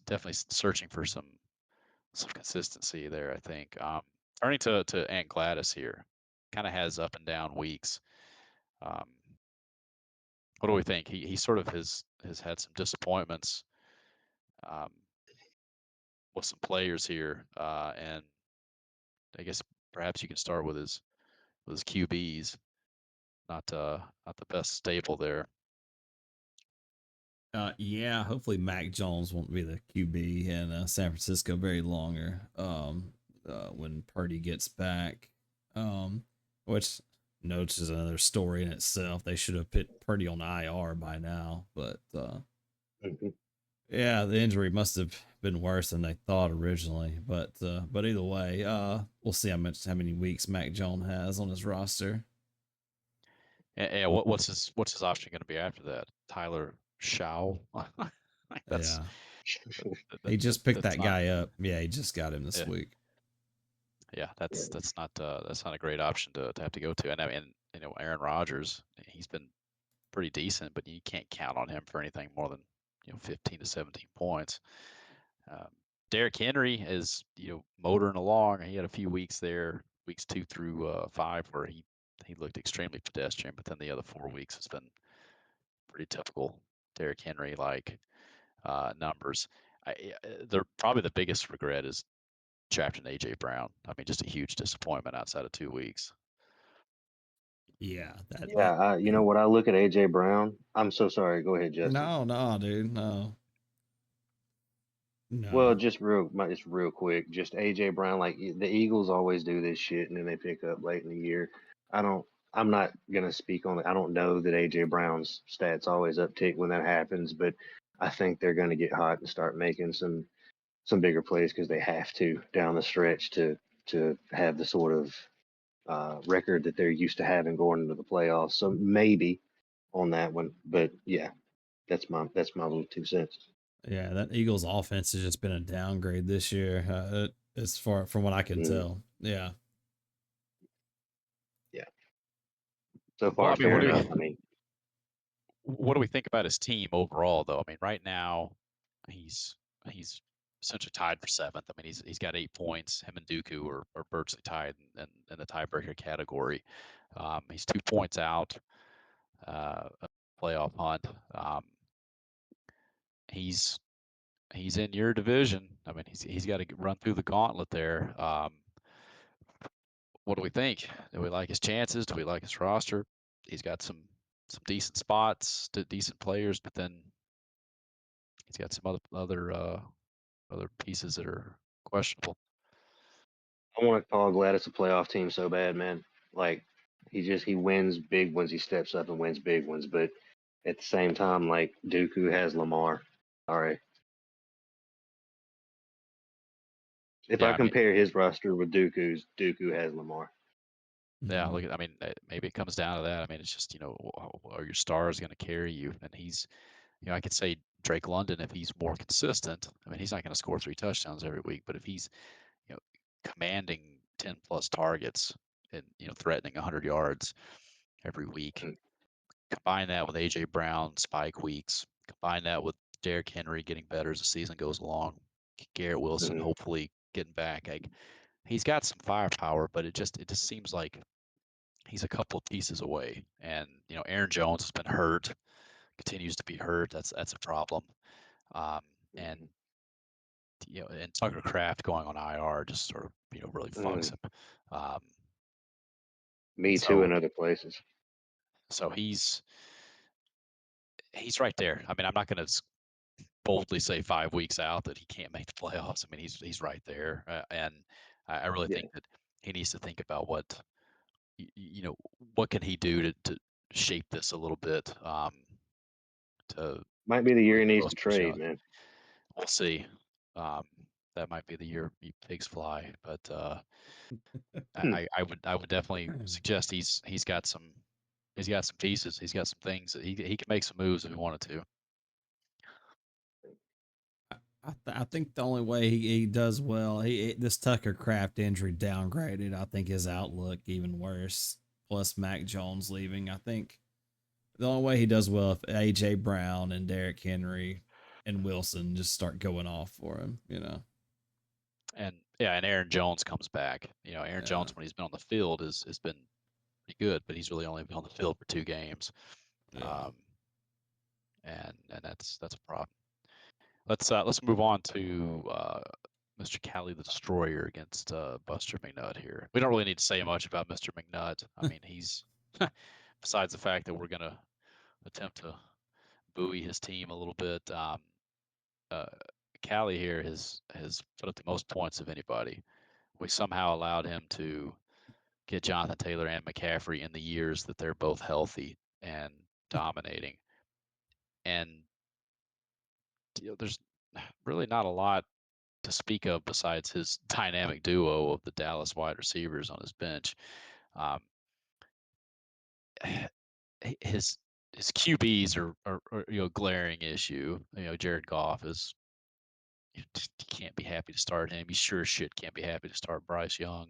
definitely searching for some consistency there, I think. Turning to Aunt Gladys here, kind of has up and down weeks. Um, what do we think? He sort of has had some disappointments um, with some players here, and I guess perhaps you can start with his QBs. Not the best stable there. Yeah, hopefully Mac Jones won't be the QB in San Francisco very longer. When Purdy gets back, which notes is another story in itself. They should have put Purdy on IR by now, but Mhm. yeah, the injury must have been worse than they thought originally. But either way, we'll see how many weeks Mac Jones has on his roster. And what's his option going to be after that? Tyler Shaw. that's Yeah, that, he that, just picked that's that not. guy up. Yeah, he just got him this Yeah, week. yeah. That's not a great option to have to go to. And I mean, Aaron Rodgers, he's been pretty decent, but you can't count on him for anything more than 15 to 17 points. Um, Derrick Henry is motoring along. He had a few weeks there, weeks 2 through 5, where he looked extremely pedestrian, but then the other 4 weeks has been pretty typical Derrick Henry like numbers. Probably the biggest regret is drafting AJ Brown. I mean, just a huge disappointment outside of 2 weeks. Yeah, that. Yeah, you know what? I look at AJ Brown. I'm so sorry. Go ahead, Justin. No, dude, no. Well, No. just real quick, just AJ Brown. Like the Eagles always do this shit, and then they pick up late in the year. I don't. I'm not gonna speak on it. I don't know that AJ Brown's stats always uptick when that happens, but I think they're gonna get hot and start making some bigger plays because they have to down the stretch to have the sort of record that they're used to having going into the playoffs. So maybe on that one, but yeah, that's my little 2 cents. Yeah, that Eagles offense has just been a downgrade this year, as far from what I can Mm, tell. Yeah. yeah, so Well, far I mean, fair enough. I mean, what do we think about his team overall, though? I mean, right now he's he's essentially tied for seventh. I mean, he's got 8 points. Him and Dooku are virtually tied in the tiebreaker category. He's 2 points out of playoff hunt. He's he's in your division. I mean, he's got to run through the gauntlet there. what do we think? Do we like his chances? Do we like his roster? He's got some decent spots, decent players, but then he's got some other pieces that are questionable. I want to call Gladys a playoff team so bad, man. Like he wins big ones. He steps up and wins big ones, but at the same time, like Dooku has Lamar. All right. If Yeah, I I mean, compare his roster with Dooku's, Dooku has Lamar. yeah. Mhm. Look, I mean, maybe it comes down to that. I mean, it's just are your stars going to carry you? And he's, I could say Drake London if he's more consistent. I mean, he's not going to score 3 touchdowns every week, but if he's you know, commanding 10 plus targets and threatening 100 yards every week. Mm. Combine that with AJ Brown spike weeks. Combine that with Derrick Henry getting better as the season goes along. Garrett Wilson Mhm. hopefully getting back. He's got some firepower, but it just seems like he's a couple of pieces away. And Aaron Jones has been hurt, continues to be hurt. That's a problem. Um, and Mhm. and Tucker Kraft going on IR just sort of really fucks Mm. him. Um, Me too, so in other places. so he's right there. I mean, I'm not going to boldly say 5 weeks out that he can't make the playoffs. I mean, he's right there, and I really Yeah, think that he needs to think about what can he do to shape this a little bit to might be the year really he needs throw to some trade, shots. man. We'll see. Um, that might be the year pigs fly, but I would definitely suggest he's got some pieces. He's got some things that he can make some moves if he wanted to. I think the only way he does well, this Tucker Craft injury downgraded. I think his outlook even worse. Plus Mac Jones leaving. I think the only way he does well if AJ Brown and Derrick Henry and Wilson just start going off for him. And yeah, and Aaron Jones comes back. Aaron Yeah, Jones when he's been on the field has been pretty good, but he's really only been on the field for 2 games, yeah. um, and that's a problem. Let's move on to Mr. Cali the Destroyer against Buster McNutt here. We don't really need to say much about Mr. McNutt. I mean, he's besides the fact that we're gonna attempt to buoy his team a little bit. Uh, Cali here has put up the most points of anybody. We somehow allowed him to get Jonathan Taylor and McCaffrey in the years that they're both healthy and dominating. And there's really not a lot to speak of besides his dynamic duo of the Dallas wide receivers on his bench. Um, his his QBs are glaring issue. Jared Goff is you can't be happy to start him. You sure as shit can't be happy to start Bryce Young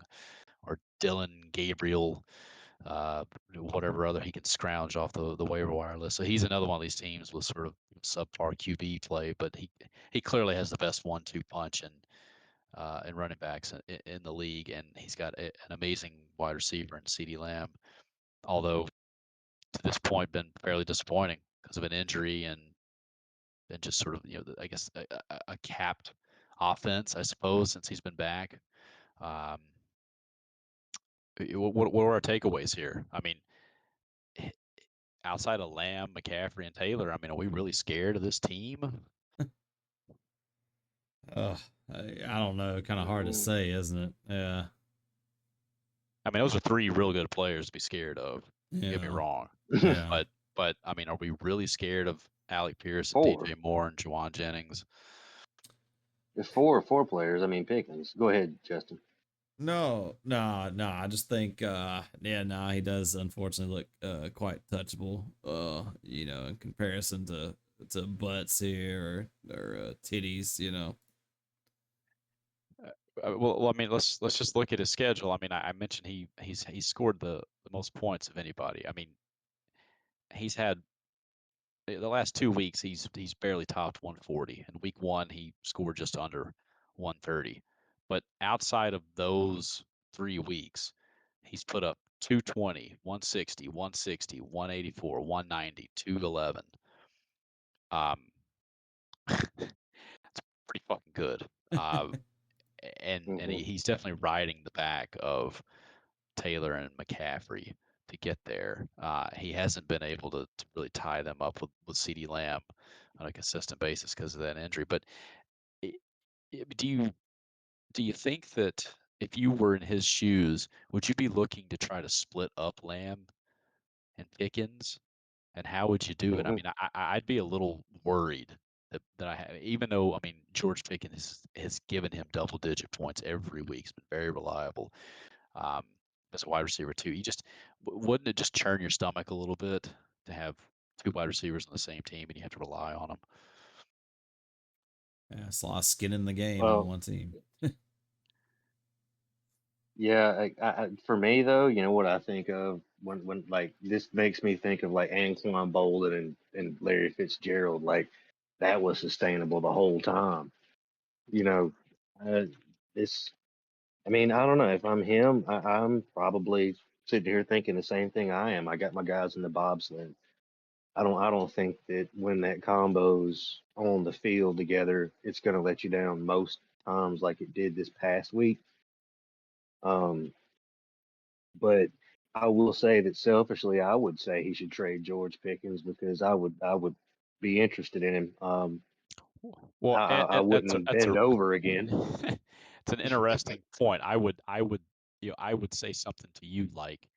or Dylan Gabriel, whatever other he can scrounge off the waiver wire list. So he's another one of these teams with sort of subpar QB play, but he clearly has the best 1-2 punch and running backs in the league, and he's got an amazing wide receiver in CeeDee Lamb. Although to this point been fairly disappointing because of an injury and just sort of I guess a capped offense, I suppose, since he's been back. Um, what are our takeaways here? I mean, outside of Lamb, McCaffrey, and Taylor, I mean, are we really scared of this team? Ugh, I don't know. Kind of hard to Mm. say, isn't it? Yeah, I mean, those are 3 real good players to be scared of. Don't get me yeah, wrong, yeah. but I mean, are we really scared of Alec Pierce and Four. DJ Moore and Juwan Jennings? There's four players. I mean, Pickens. Go ahead, Justin. No, no, no. I just think, yeah, no, he does unfortunately look quite touchable. In comparison to butts here or titties. Well, I mean, let's just look at his schedule. I mean, I mentioned he's scored the most points of anybody. I mean, he's had the last 2 weeks he's barely topped 140. In week 1, he scored just under 130. But outside of those 3 weeks, he's put up 220, 160, 160, 184, 190, 211. It's pretty fucking good. And Hmm. he's definitely riding the back of Taylor and McCaffrey to get there. He hasn't been able to really tie them up with CeeDee Lamb on a consistent basis because of that injury. But i- do you think that if you were in his shoes, would you be looking to try to split up Lamb and Pickens? And how would you do it? I hmm mean, I'd be a little worried that I have, even though, I mean, George Pickens has given him double-digit points every week. He's been very reliable um, as a wide receiver too. You just wouldn't it just churn your stomach a little bit to have two wide receivers on the same team and you have to rely on them? Yeah, it's a lot of skin in the game on Well, one team. yeah. For me though, you know what I think of when like this makes me think of like Anquan Bolden and Larry Fitzgerald. Like that was sustainable the whole time. You know, uh, this. I mean, I don't know. If I'm him, I'm probably sitting here thinking the same thing I am. I got my guys in the bobsled. I don't think that when that combo's on the field together, it's going to let you down most times like it did this past week. Um, but I will say that selfishly, I would say he should trade George Pickens because I would be interested in him. Well, I wouldn't that's a bend over again. it's an interesting point. I would say something to you like,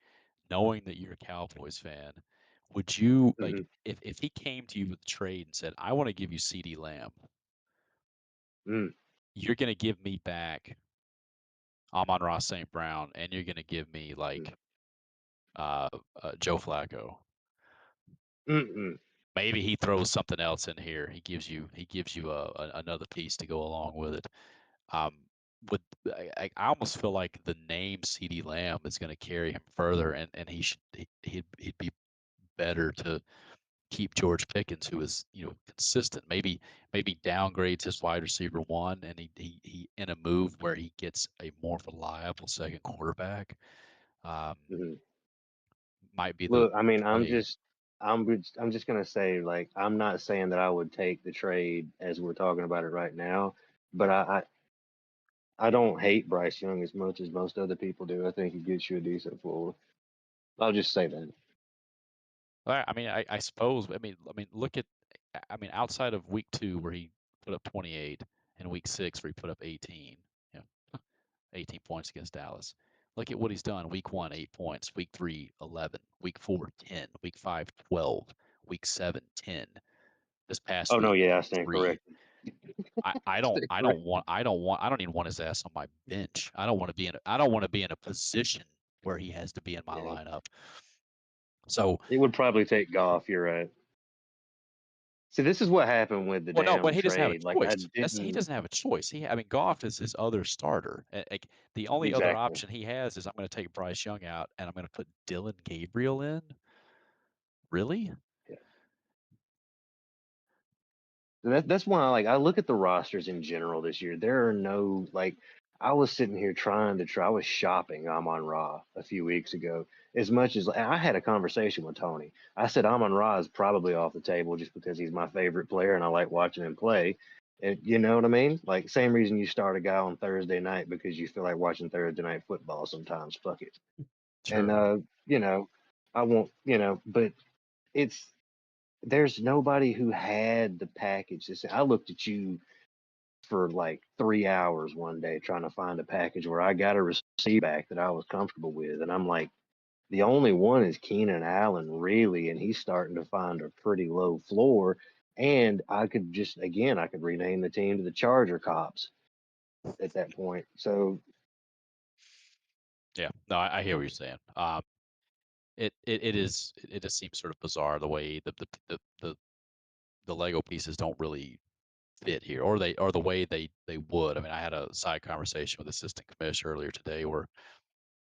knowing that you're a Cowboys fan, would you like hmm if he came to you with a trade and said, "I want to give you CeeDee Lamb, mm you're going to give me back Amon-Ra St. Brown, and you're going to give me mm like uh, Joe Flacco." mm Maybe he throws something else in here. He gives you another piece to go along with it. Um, would I almost feel like the name CeeDee Lamb is going to carry him further, and he'd be better to keep George Pickens, who is consistent. Maybe downgrades his wide receiver one, and he in a move where he gets a more reliable second quarterback. Um, mm might be the Look, I mean, play. I'm just gonna say, like, I'm not saying that I would take the trade as we're talking about it right now, but I don't hate Bryce Young as much as most other people do. I think he gets you a decent floor. I'll just say that. I mean, I suppose. I mean, look at. I mean, outside of week 2 where he put up 28, and week 6 where he put up 18, 18 points against Dallas. Look at what he's done. Week 1, 8 points. Week 3, 11. Week 4, 10. Week 5, 12. Week 7, 10. This past Oh no, week, yeah, I stand 3. corrected. I don't Stand I correct. don't want I don't want I don't even want his ass on my bench. I don't want to be in a position where he has to be in my Yeah, lineup. So it would probably take Goff. You're right. See, this is what happened with the well, no, but damn he doesn't have trade. a Like I choice. He didn't doesn't have a choice. I mean, Goff is his other starter. Like the only other exactly. option he has is I'm going to take Bryce Young out and I'm going to put Dylan Gabriel in. Really? That's why I look at the rosters in general this year. There are no like I was sitting here I was shopping Amon Ra a few weeks ago. As much as and I had a conversation with Tony. I said Amon Ra is probably off the table just because he's my favorite player and I like watching him play. And you know what I mean? Like same reason you start a guy on Thursday night because you feel like watching Thursday night football sometimes. Fuck it. And Sure. you know, I won't, but it's there's nobody who had the package. I looked at you for like 3 hours one day trying to find a package where I got a receipt back that I was comfortable with. And I'm like, the only one is Keenan Allen, really. And he's starting to find a pretty low floor. And I could rename the team to the Charger Cops at that point. So, Yeah. No, I hear what you're saying. It just seems sort of bizarre the way the Lego pieces don't really fit here, or the way they would. I mean, I had a side conversation with assistant commissioner earlier today where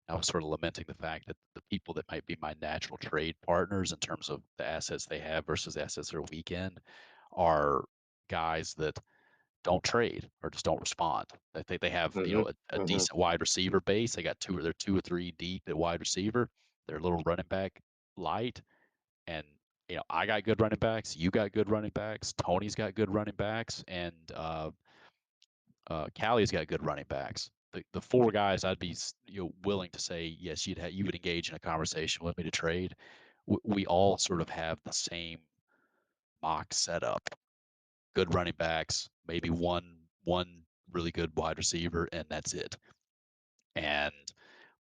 I was sort of lamenting the fact that the people that might be my natural trade partners in terms of the assets they have versus the assets that are weekend are guys that don't trade or just don't respond. I think they have, hmm a hmm decent wide receiver base. They're 2 or 3 deep at wide receiver. They're a little running back light. And, I got good running backs. You got good running backs. Tony's got good running backs. And Callie's got good running backs. the four guys I'd be willing to say yes, you would engage in a conversation with me to trade. We all sort of have the same mock setup. Good running backs, maybe one really good wide receiver, and that's it. And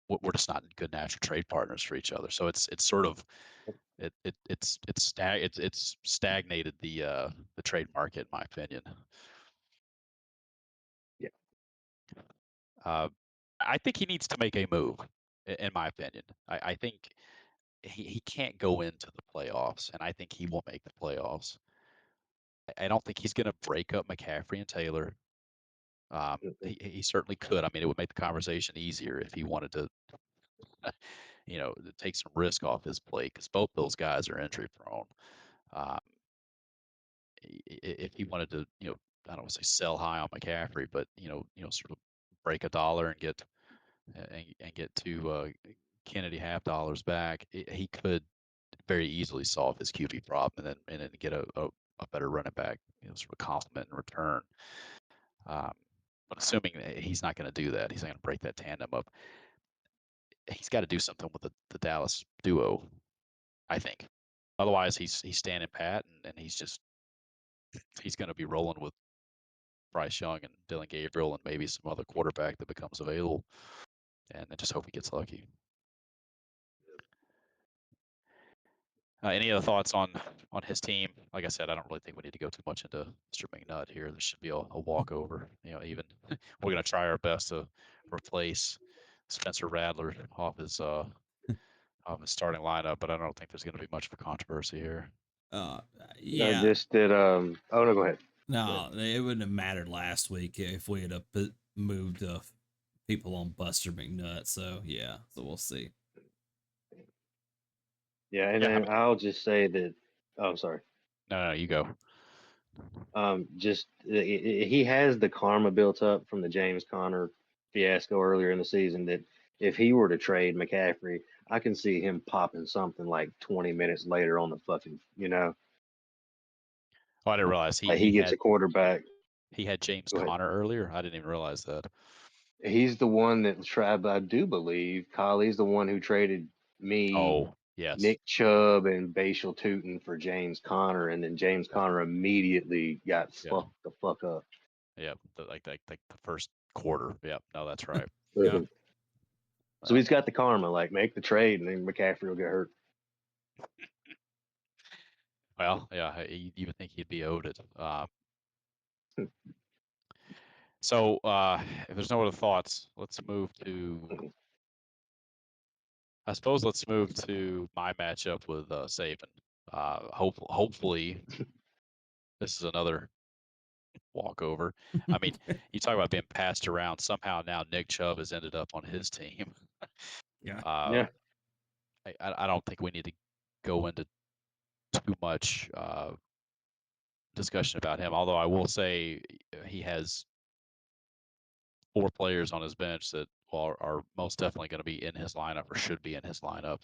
we're just not good natural trade partners for each other. So it's sort of it's stagnated the trade market, in my opinion. Yeah. I think he needs to make a move, in my opinion. I think he can't go into the playoffs, and I think he will make the playoffs. I don't think he's going to break up McCaffrey and Taylor. He certainly could. I mean, it would make the conversation easier if he wanted to, take some risk off his plate, because both those guys are injury prone. Um, if he wanted to, I don't want to say sell high on McCaffrey, but sort of break a dollar and get two Kennedy half dollars back, he could very easily solve his QB problem and then get a better running back, sort of compliment in return. But assuming that he's not going to do that, he's not going to break that tandem up. He's got to do something with the Dallas duo, I think. Otherwise, he's standing pat, and he's going to be rolling with Bryce Young and Dylan Gabriel and maybe some other quarterback that becomes available, and I just hope he gets lucky. Any other thoughts on his team? Like I said, I don't really think we need to go too much into Mr. McNutt here. This should be a walkover. Even we're going to try our best to replace Spencer Radler off his starting lineup, but I don't think there's going to be much of a controversy here. Yeah. Just that. Oh no, go ahead. No, it wouldn't have mattered last week if we had moved people on Buster McNutt. So yeah, so we'll see. Yeah, and then I'll just say that. Oh, I'm sorry. No, you go. Just he has the karma built up from the James Conner fiasco earlier in the season that if he were to trade McCaffrey, I can see him popping something like 20 minutes later on the fucking, Oh, I didn't realize he gets a quarterback. He had James Conner earlier. I didn't even realize that. He's the one that tried, I do believe, Kylie's the one who traded me, Oh, yes, Nick Chubb and Bashal Tootin for James Conner, and then James Conner immediately got fucked the fuck up. Yeah, like the first quarter. Yeah, no, that's right. Yeah. So he's got the karma, like make the trade, and then McCaffrey will get hurt. Well, yeah, you would think he'd be owed it. So if there's no other thoughts, let's move to. I suppose let's move to my matchup with Saban. Hopefully, this is another walkover. I mean, you talk about being passed around. Somehow now Nick Chubb has ended up on his team. Yeah. I don't think we need to go into too much discussion about him. Although I will say he has 4 players on his bench that are most definitely going to be in his lineup or should be in his lineup,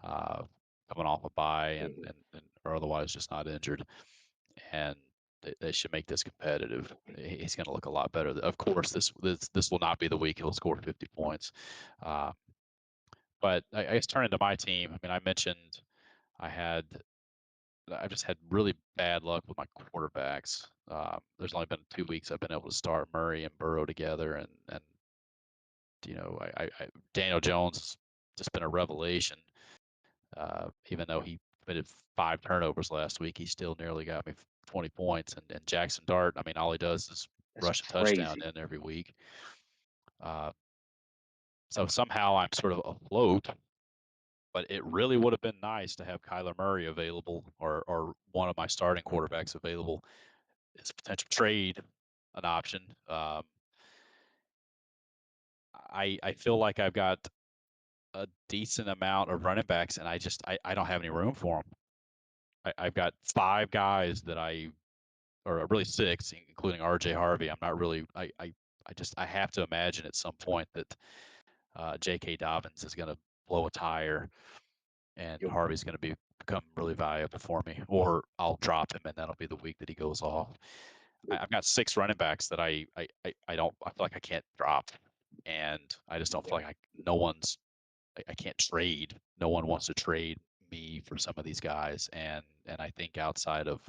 coming off a bye and or otherwise just not injured, and they should make this competitive. He's going to look a lot better. Of course, this will not be the week he'll score 50 points. But I guess turning to my team, I mean, I mentioned I've just had really bad luck with my quarterbacks. There's only been 2 weeks I've been able to start Murray and Burrow together, and Daniel Jones has just been a revelation. Even though he committed 5 turnovers last week, he still nearly got me 20 points. And Jackson Dart, I mean, all he does is rush a touchdown in every week. So somehow I'm sort of afloat. But it really would have been nice to have Kyler Murray available or one of my starting quarterbacks available as a potential trade, an option. I feel like I've got a decent amount of running backs, and I don't have any room for them. I've got 5 guys that or really 6, including R.J. Harvey. I'm not really. I have to imagine at some point that J.K. Dobbins is going to blow a tire, and Harvey's going to become really valuable for me, or I'll drop him, and that'll be the week that he goes off. I've got 6 running backs that I feel like I can't drop. and I just don't feel like I can't trade. No one wants to trade me for some of these guys, and I think outside of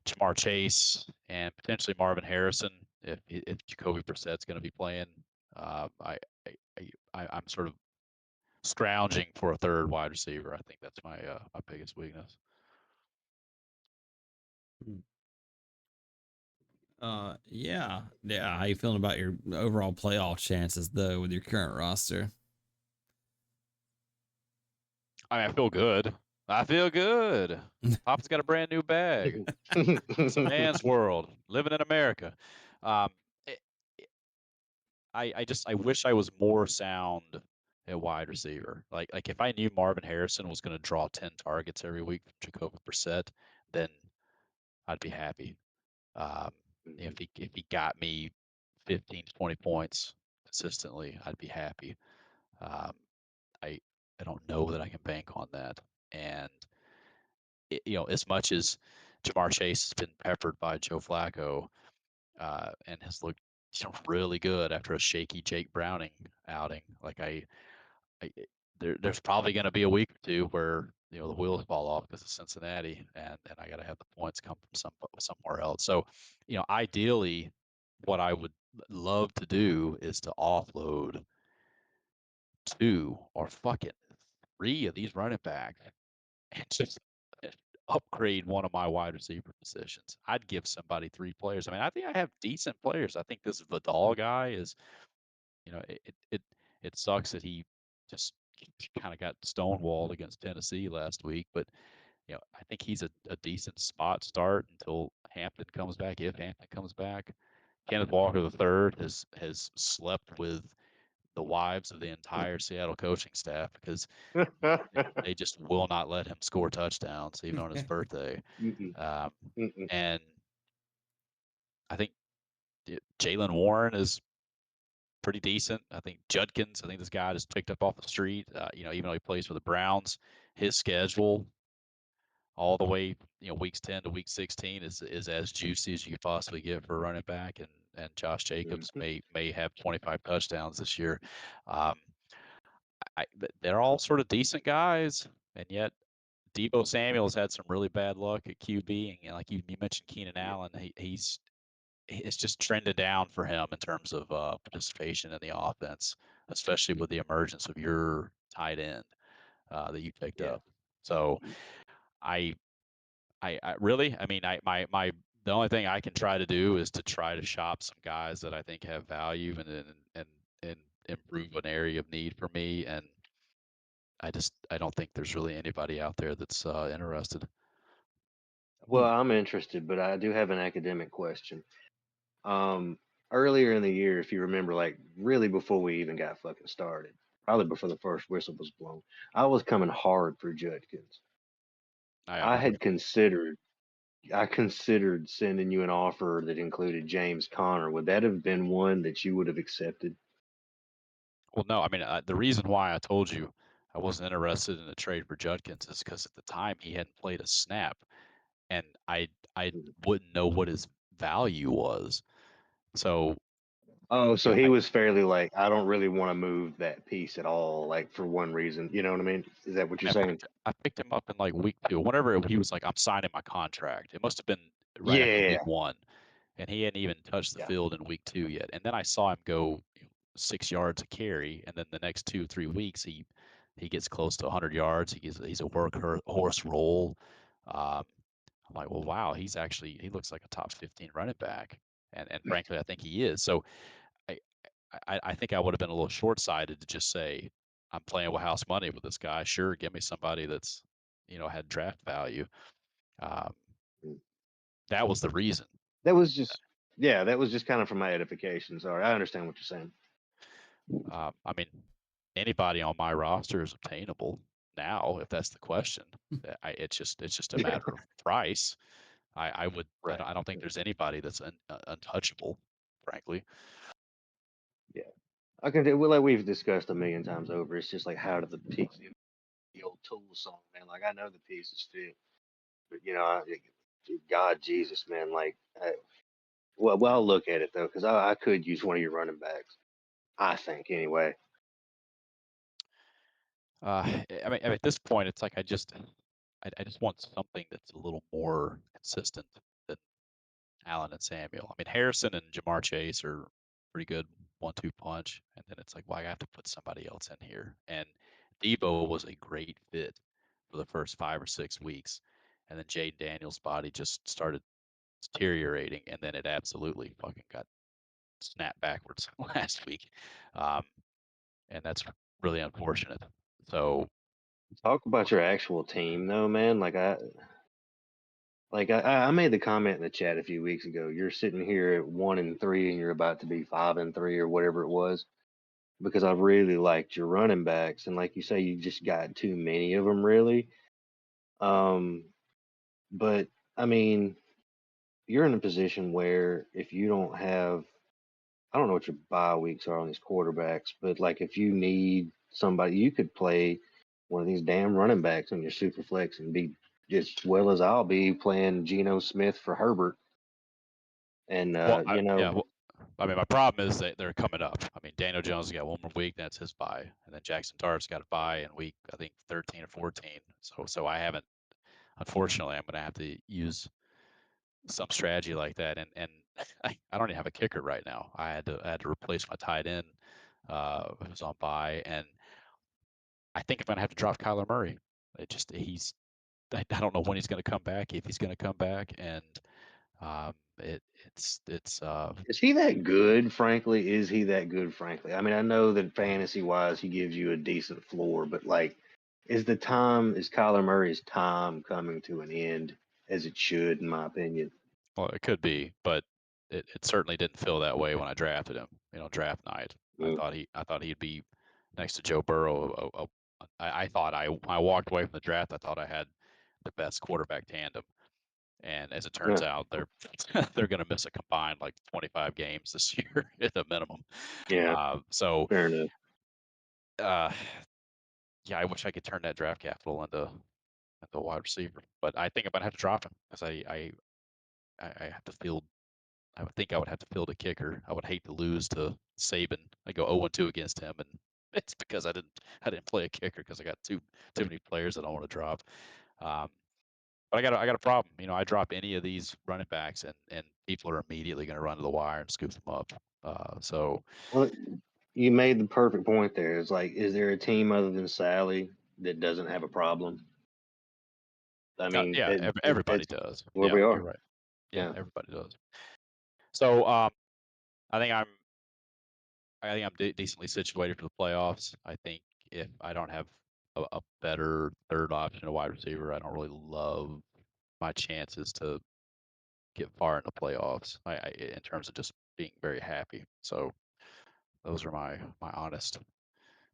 Jamar Chase and potentially Marvin Harrison, if Jacoby Brissett's going to be playing, uh, I, I'm sort of scrounging for a third wide receiver. I think that's my biggest weakness. Yeah. How you feeling about your overall playoff chances though with your current roster? I mean, I feel good. I feel good. Papa's got a brand new bag. It's a man's world, living in America. Um, it, I wish I was more sound at wide receiver. Like if I knew Marvin Harrison was going to draw 10 targets every week from Jacoby Brissett, then I'd be happy. Um, if he got me 15 to 20 points consistently, I'd be happy. Um, I don't know that I can bank on that. And as much as Jamar Chase has been peppered by Joe Flacco, and has looked really good after a shaky Jake Browning outing. Like there's probably going to be a week or two where the wheels fall off because of Cincinnati, and I got to have the points come from somewhere else. So, ideally, what I would love to do is to offload 2 or fucking 3 of these running backs and just upgrade one of my wide receiver positions. I'd give somebody 3 players. I mean, I think I have decent players. I think this Vidal guy is, it sucks that he just kind of got stonewalled against Tennessee last week, but I think he's a decent spot start until Hampton comes back. If Hampton comes back, Kenneth Walker the third has slept with the wives of the entire Seattle coaching staff because they just will not let him score touchdowns even on his birthday. And I think Jalen Warren is pretty decent. I think Judkins, I think this guy just picked up off the street. Even though he plays for the Browns, his schedule all the way, weeks 10 to week 16 is as juicy as you could possibly get for a running back. And Josh Jacobs may have 25 touchdowns this year. Um, they're all sort of decent guys, and yet Debo Samuel's had some really bad luck at QB, and like you mentioned, Keenan Allen, it's just trended down for him in terms of participation in the offense, especially with the emergence of your tight end that you picked up. So I really, I mean, the only thing I can try to do is to try to shop some guys that I think have value and improve an area of need for me. And I don't think there's really anybody out there that's interested. Well, I'm interested, but I do have an academic question. Um, Earlier in the year, if you remember, like really before we even got fucking started, probably before the first whistle was blown, I was coming hard for Judkins. I I considered sending you an offer that included James Conner. Would that have been one that you would have accepted? Well, no, I mean, the reason why I told you I wasn't interested in a trade for Judkins is because at the time he hadn't played a snap, and I Mhm. wouldn't know what his value was. So, Oh, so he I was fairly like, I don't really want to move that piece at all, like for one reason. You know what I mean? Is that what you're saying? I picked him up in like week 2, whenever he was like, I'm signing my contract. It must have been right after Yeah, week 1, and he hadn't even touched the yeah. field in week 2 yet. And then I saw him go 6 yards a carry, and then the next 2 3 weeks he gets close to 100 yards. He's a horse roll. Um, I'm like, well, wow, he looks like a top 15 running back, and frankly, I think he is. So I I think I would have been a little short sighted to just say I'm playing with house money with this guy. Sure, give me somebody that's had draft value. Um, Mm. that was the reason. That was just, yeah, that was just kind of for my edification. Sorry, I understand what you're saying. I mean, anybody on my roster is obtainable now, if that's the question. It's just a matter of price. Right. I don't think there's anybody that's untouchable, frankly. Yeah. I can, well, like we've discussed a million times over. It's just like, how do the pieces, the old Tool song, man? Like, I know the pieces fit, but God, Jesus, man, like, well, I'll look at it though, because I could use one of your running backs. I think anyway. I mean, at this point, it's like I just want something that's a little more consistent than Allen and Samuel. I mean, Harrison and Jamar Chase are pretty good 1-2 punch, and then it's like, well, I have to put somebody else in here. And Debo was a great fit for the first 5 or 6 weeks, and then Jaden Daniels' body just started deteriorating, and then it absolutely fucking got snapped backwards last week, um, and that's really unfortunate. So Talk about your actual team, though, man. I made the comment in the chat a few weeks ago. You're sitting here at 1-3, and you're about to be 5-3 or whatever it was, because I really liked your running backs, and like you say, you just got too many of them, really. But I mean, you're in a position where if you don't have, I don't know what your bye weeks are on these quarterbacks, but like if you need somebody, you could play one of these damn running backs on your super flex and be as well as I'll be playing Geno Smith for Herbert. And well, yeah. Well, I mean, my problem is that they're coming up. I mean, Daniel Jones has got one more week, that's his bye, and then Jackson Dart's got a bye in week, I think 13 or 14. So I haven't. Unfortunately, I'm going to have to use some strategy like that, and I don't even have a kicker right now. I had to replace my tight end, who's on bye, and I think I'm going to have to drop Kyler Murray. I don't know when he's going to come back, if he's going to come back, and it's is he that good, frankly? Is he that good, frankly? I mean, I know that fantasy wise, he gives you a decent floor, but like, is Kyler Murray's time coming to an end as it should, in my opinion? well, it could be, but it certainly didn't feel that way when I drafted him. Draft night. Mm, I thought he'd be next to Joe Burrow. I thought I walked away from the draft. I thought I had the best quarterback tandem, and as it turns yeah, out, they're they're going to miss a combined like 25 games this year at the minimum. yeah, So fair enough. uh, yeah, I wish I could turn that draft capital into a wide receiver, but I think I'm gonna have to drop him because I have to field. I would think I would have to field a kicker. I would hate to lose to Saban. I go 0-2 against him, and it's because I didn't play a kicker because I got too many players that I want to drop. Um, but I got a problem. I drop any of these running backs, and people are immediately going to run to the wire and scoop them up. So Well, you made the perfect point there. It's like, is there a team other than Sally that doesn't have a problem? I mean, yeah, everybody it's does. where Yeah, we you're are. right. Yeah, Yeah. everybody does. So I think I'm decently situated for the playoffs. I think if I don't have a better third option, a wide receiver, I don't really love my chances to get far in the playoffs. In terms of just being very happy. So those are my honest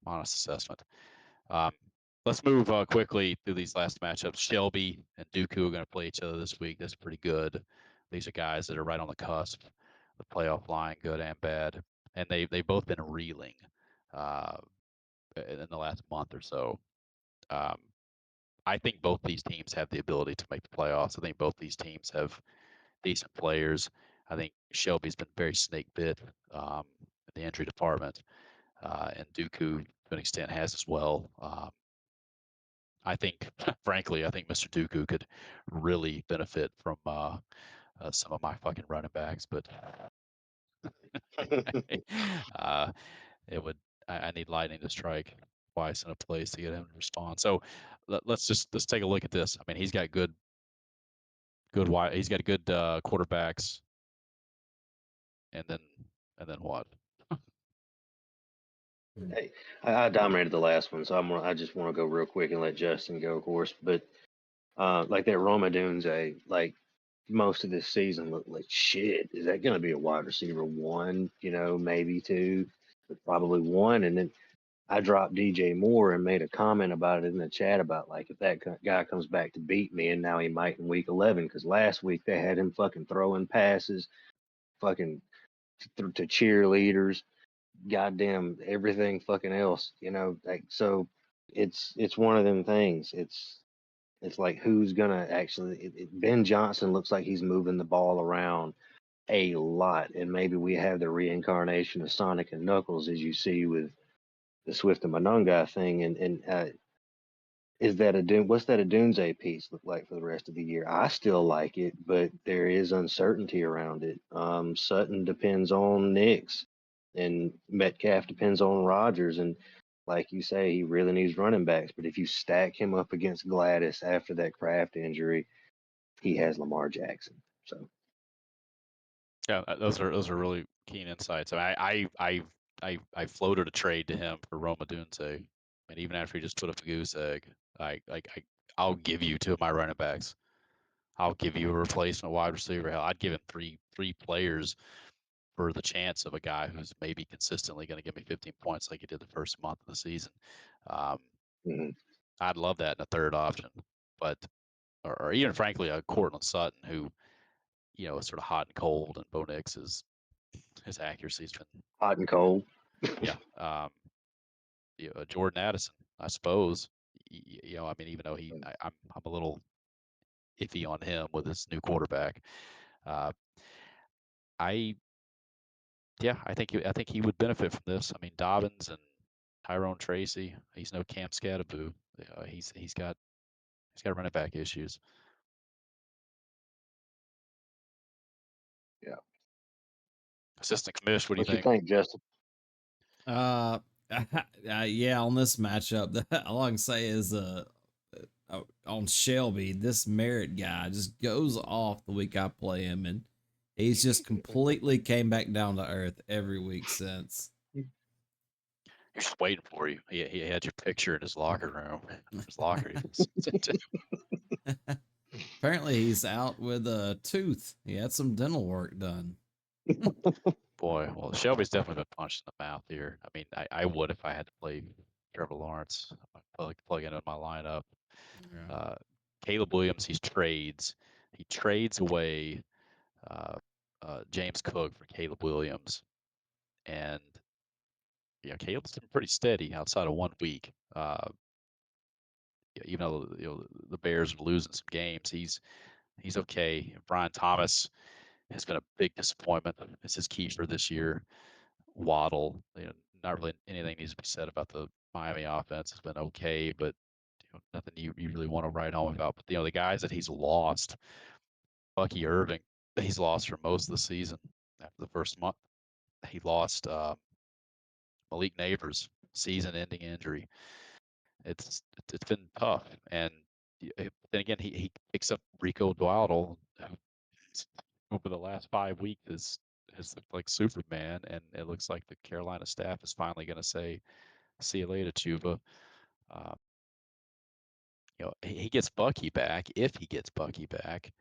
assessment. Um, let's move quickly through these last matchups. Shelby and Dooku are going to play each other this week. That's pretty good. These are guys that are right on the cusp, the playoff line, good and bad, and they've both been reeling in the last month or so. Um, I think both these teams have the ability to make the playoffs. I think both these teams have decent players. I think Shelby's been very snake bit in the injury department, and Dooku to an extent has as well. I think, frankly, I think Mr. Dooku could really benefit from some of my fucking running backs, but uh, it would. I need lightning to strike twice in a place to get him to respond. So let's take a look at this. I mean, he's got good wide. He's got good quarterbacks, and then what? Hey, I dominated the last one, so I just want to go real quick and let Justin go, of course. But like that Roma Dunze, like most of this season looked like shit. Is that going to be a wide receiver one? Maybe two, but probably one. And then I dropped DJ Moore and made a comment about it in the chat about like if that guy comes back to beat me, and now he might in week 11 because last week they had him fucking throwing passes, fucking to cheerleaders, goddamn everything fucking else, like so. It's one of them things. It's like who's gonna actually. Ben Johnson looks like he's moving the ball around. a lot, and maybe we have the reincarnation of Sonic and Knuckles, as you see with the Swift and Monongai thing, and is that what's that a Doomsday piece look like for the rest of the year? I still like it, but there is uncertainty around it. Sutton depends on Nix, and Metcalf depends on Rogers, and like you say, he really needs running backs. But if you stack him up against Gladys after that Kraft injury, he has Lamar Jackson. So Yeah, those are really keen insights. I floated a trade to him for Roma Dunze, and even after he just put up a goose egg, I'll give you two of my running backs. I'll give you a replacement wide receiver. Hell, I'd give him three players for the chance of a guy who's maybe consistently going to give me 15 points like he did the first month of the season. Um, mhm. I'd love that in a third option, but or even frankly a Cortland Sutton who is sort of hot and cold, and Bo Nix his accuracy's been Hot and cold. yeah. Jordan Addison, I suppose. I mean, even though I'm a little iffy on him with his new quarterback. Uh, I I think he would benefit from this. I mean, Dobbins and Tyrone Tracy. He's no Cam Scatterboo. He's got running back issues. Yeah. Assistant commish, what do you What you think? think, Justin? Uh, yeah, on this matchup, all I can say is on Shelby, this Merritt guy just goes off the week I play him, and he's just completely came back down to earth every week since. He's just waiting for you. He had your picture in his locker room. His locker. Apparently, he's out with a tooth. He had some dental work done. Boy, well, Shelby's definitely been punched in the mouth here. I mean, I would if I had to play Trevor Lawrence. I'd plug into my lineup. Yeah. Caleb Williams, he trades away James Cook for Caleb Williams, and Caleb's been pretty steady outside of 1 week. Even though the Bears are losing some games, he's okay. Brian Thomas has been a big disappointment. It's his keeper this year. Waddle, not really anything needs to be said about the Miami offense. Has been okay, but nothing you really want to write home about. But the guys that he's lost, Bucky Irving, he's lost for most of the season. After the first month, he lost Malik Neighbors, season-ending injury. It's been tough, and then again, he picks up Rico Dowdle over the last 5 weeks has looked like Superman, and it looks like the Carolina staff is finally going to say, "See you later, Chuba." Uh, he gets Bucky back. If he gets Bucky back,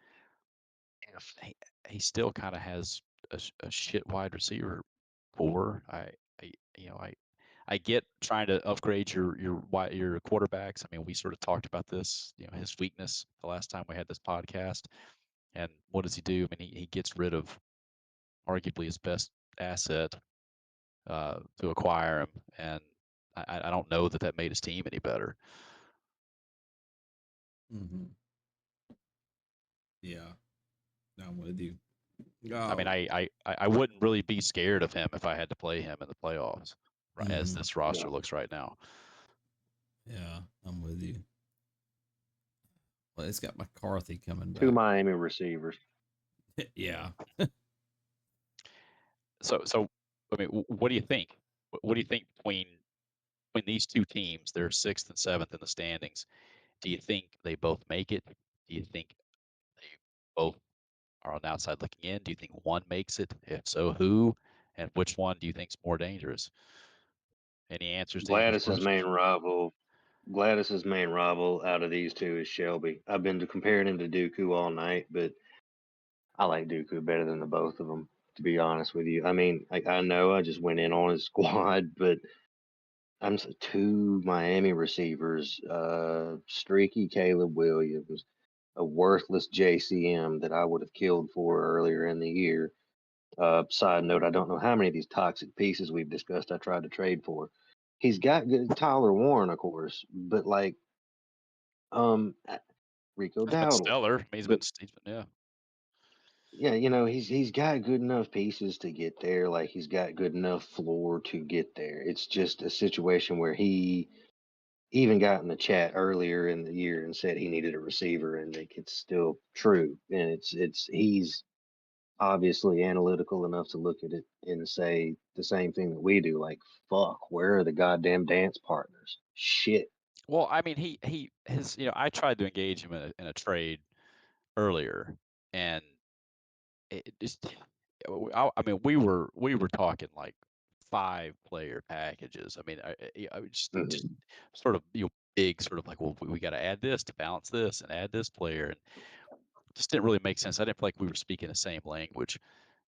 he still kind of has a shit wide receiver core. I you know I get trying to upgrade your quarterbacks. I mean, we sort of talked about this. His weakness the last time we had this podcast. And what does he do? I mean, he gets rid of arguably his best asset to acquire him, and I don't know that made his team any better. Mm-hmm. Yeah, I'm with you. I mean, Oh, I wouldn't really be scared of him if I had to play him in the playoffs, right, as mhm. this roster No. looks right now. Yeah, I'm with you. Well, it's got McCarthy coming Two back. Miami receivers. Yeah. So I mean, what do you think? What do you think between these two teams? They're sixth and seventh in the standings. Do you think they both make it? Do you think they both are on the outside looking in? Do you think one makes it? If so, who? And which one do you think's more dangerous? Any answers to any of those Gladys's questions? main rival. Gladys's main rival out of these two is Shelby. I've been comparing him to Dooku all night, but I like Dooku better than the both of them. To be honest with you, I mean, I know I just went in on his squad, but two Miami receivers, streaky Caleb Williams, a worthless JCM that I would have killed for earlier in the year. Side note, I don't know how many of these toxic pieces we've discussed I tried to trade for. He's got good Tyler Warren, of course, but like um Rico He's been Dowdle. stellar. I mean, But he's been yeah. yeah, you know, he's got good enough pieces to get there. Like he's got good enough floor to get there. It's just a situation where he even got in the chat earlier in the year and said he needed a receiver, and like it's still true. And it's he's obviously analytical enough to look at it and say the same thing that we do. Like, fuck, where are the goddamn dance partners? Shit. Well, I mean, his I tried to engage him in a trade earlier, and it just I mean, we were talking like 5-player packages. I mean, I just Mhm. sort of big sort of like, well, we got to add this to balance this and add this player, and just didn't really make sense. I didn't feel like we were speaking the same language.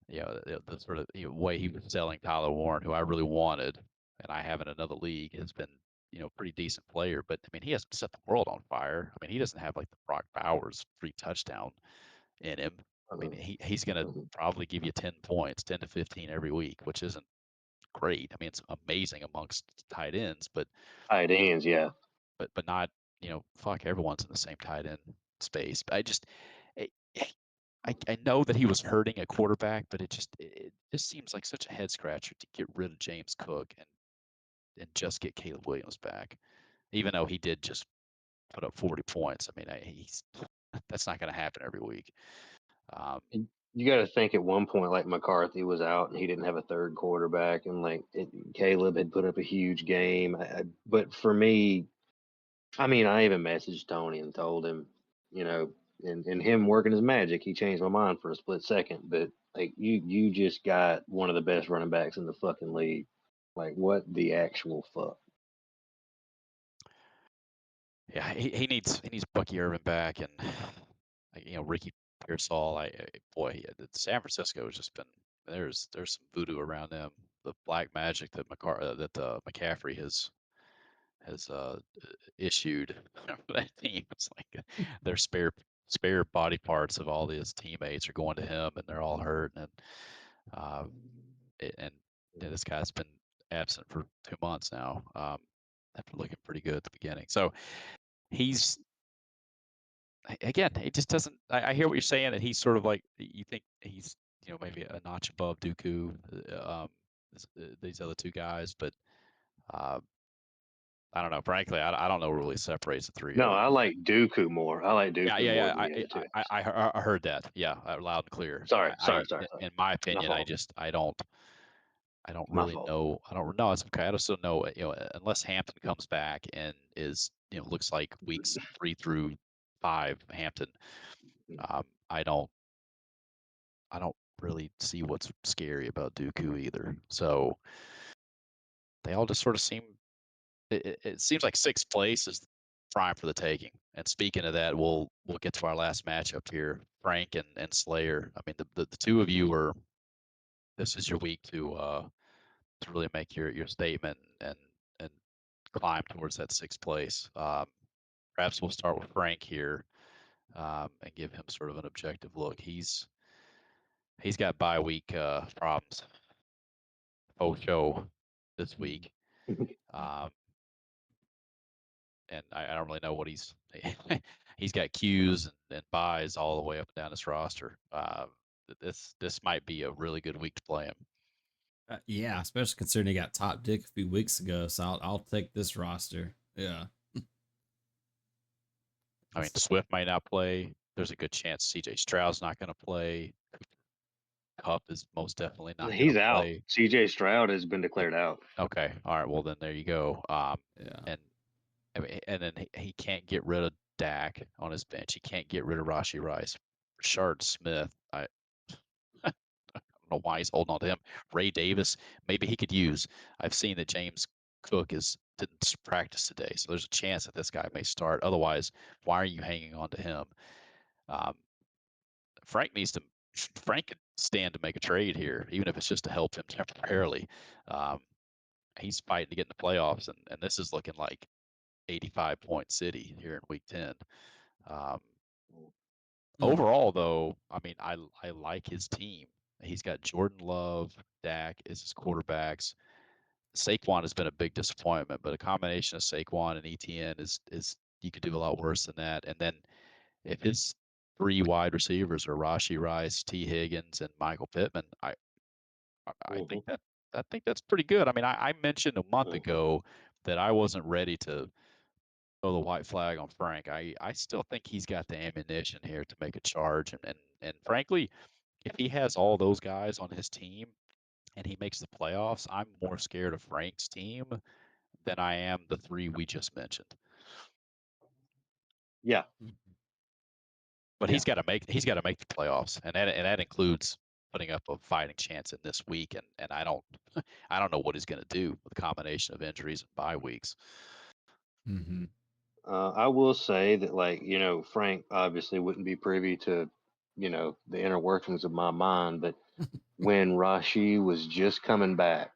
The sort of way he was selling Tyler Warren, who I really wanted, and I have in another league, has been pretty decent player. But I mean, he hasn't set the world on fire. I mean, he doesn't have like the Brock Bowers 3 touchdown in him. I mean, Mhm. he's going to Mhm. probably give you 10 points, 10 to 15 every week, which isn't great. I mean, it's amazing amongst tight ends, but Tight ends, yeah. not, fuck, everyone's in the same tight end space. But I, I know that he was hurting a quarterback, but it just seems like such a head scratcher to get rid of James Cook and just get Caleb Williams back, even though he did just put up 40 points. I mean, he's that's not going to happen every week. Um, You got to think at one point, like McCarthy was out and he didn't have a third quarterback, and like Caleb had put up a huge game. But for me, I mean, I even messaged Tony and told him, you know, and him working his magic, he changed my mind for a split second. But like, you just got one of the best running backs in the fucking league. Like, what the actual fuck? yeah, he needs Bucky Irvin back and Ricky Pearsall. Boy, San Francisco has just been there's some voodoo around them. The black magic that McCaffrey has issued for that team. It's like their spare body parts of all his teammates are going to him, and they're all hurt. And uh, this guy's been absent for 2 months now. After looking pretty good at the beginning, so he's again. It just doesn't. I hear what you're saying that he's sort of like you think he's maybe a notch above Dooku, these other two guys, but. Uh, I don't know. Frankly, I don't know what really separates the three No, of them. I like Dooku more. I like Yeah, Dooku yeah, more yeah. than the other two. I heard that. Yeah, loud and clear. Sorry, sorry, sorry, sorry. In my My opinion, fault. I don't My really fault. know. I don't know. It's okay. I just don't know. Unless Hampton comes back and is, looks like weeks 3 through 5, Hampton. Um, I don't, I don't really see what's scary about Dooku either. So they all just sort of seem. It seems like sixth place is prime for the taking. And speaking of that, we'll get to our last matchup here, Frank and Slayer. I mean, the two of you are. This is your week to really make your statement and climb towards that sixth place. Perhaps we'll start with Frank here and give him sort of an objective look. He's got bye week problems. Oh, show this week. Um, and I don't really know what he's got Q's and buys all the way up and down his roster. This might be a really good week to play him. Yeah, especially considering he got top dick a few weeks ago. So I'll take this roster. Yeah. I mean, Swift might not play. There's a good chance C.J. Stroud's not going to play. Cup is most definitely not going He's to out. play. C.J. Stroud has been declared out. Okay, all right. Well, then there you go. Yeah. And I mean, and then he can't get rid of Dak on his bench. He can't get rid of Rashi Rice. Rashard Smith. I don't know why he's holding on to him. Ray Davis, maybe he could use. I've seen that James Cook didn't practice today, so there's a chance that this guy may start. Otherwise, why are you hanging on to him? Um, Frank needs to. Frank could stand to make a trade here, even if it's just to help him temporarily. Um, he's fighting to get in the playoffs, and this is looking like 85-point city here in Week 10. Um, Mm. Overall, though, I mean, I like his team. He's got Jordan Love, Dak as his quarterbacks. Saquon has been a big disappointment, but a combination of Saquon and ETN is you could do a lot worse than that. And then if his three wide receivers are Rashi Rice, T. Higgins, and Michael Pittman. I think that's pretty good. I mean, I mentioned a month ago that I wasn't ready to throw the white flag on Frank. I still think he's got the ammunition here to make a charge. And frankly, if he has all those guys on his team and he makes the playoffs, I'm more scared of Frank's team than I am the three we just mentioned. Yeah. But Yeah. he's got to make the playoffs, and that includes putting up a fighting chance in this week. And I don't know what he's going to do with a combination of injuries and bye weeks. Mm-hmm. I will say that, like, Frank obviously wouldn't be privy to, the inner workings of my mind, but when Rashi was just coming back,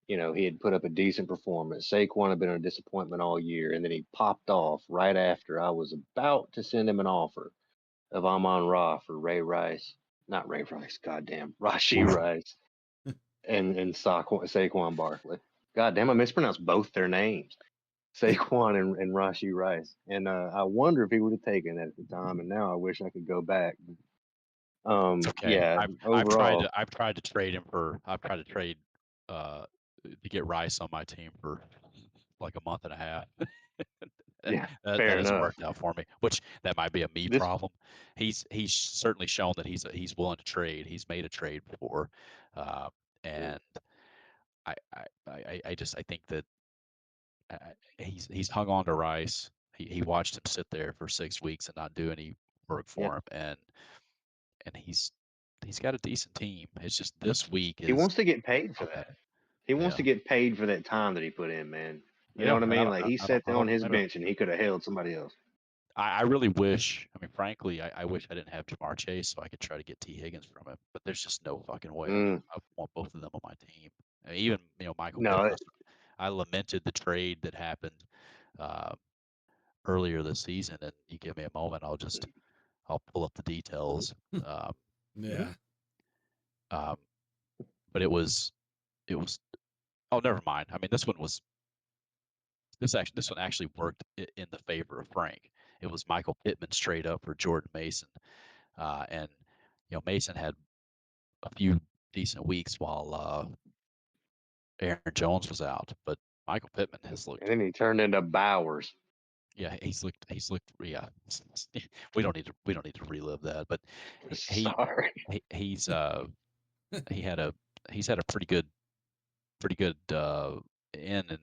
he had put up a decent performance. Saquon had been a disappointment all year, and then he popped off right after I was about to send him an offer of Amon Ra for Ray Rice. Not Ray Rice, goddamn. Rashi Rice and Saquon Barkley. Goddamn, I mispronounced both their names. Saquon and Rashi Rice. And I wonder if he would have taken that at the time. And now I wish I could go back. It's okay. Yeah, I've tried overall, to trade him for to get Rice on my team for like a month and a half. yeah, that fair hasn't enough. worked out for me, which that might be a me This, problem. He's certainly shown that he's willing to trade. He's made a trade before, uh, and I think that he's hung on to Rice. He watched him sit there for 6 weeks and not do any work yeah, for him, and he's got a decent team. It's just this week he is wants to get paid for okay. that. He wants Yeah, to get paid for that time that he put in, man. You know yeah. what I And mean? Like, he sat there I don't on his blame him. bench and he could have held somebody else. I really wish. I mean, frankly, I wish I didn't have Jamar Chase so I could try to get T Higgins from him. But there's just no fucking way. Mm, I want both of them on my team. And even Michael no, Pittman. I lamented the trade that happened uh, earlier this season, and you give me a moment, I'll pull up the details. Um, Yeah. um, but it was oh, never mind. I mean, this one actually worked in the favor of Frank. It was Michael Pittman straight up for Jordan Mason, and Mason had a few decent weeks while Aaron Jones was out, but Michael Pittman has and looked. then he turned into Bowers. Yeah, he's looked. Yeah, we don't need to relive that, but Sorry. he's he had a he's had a pretty good in and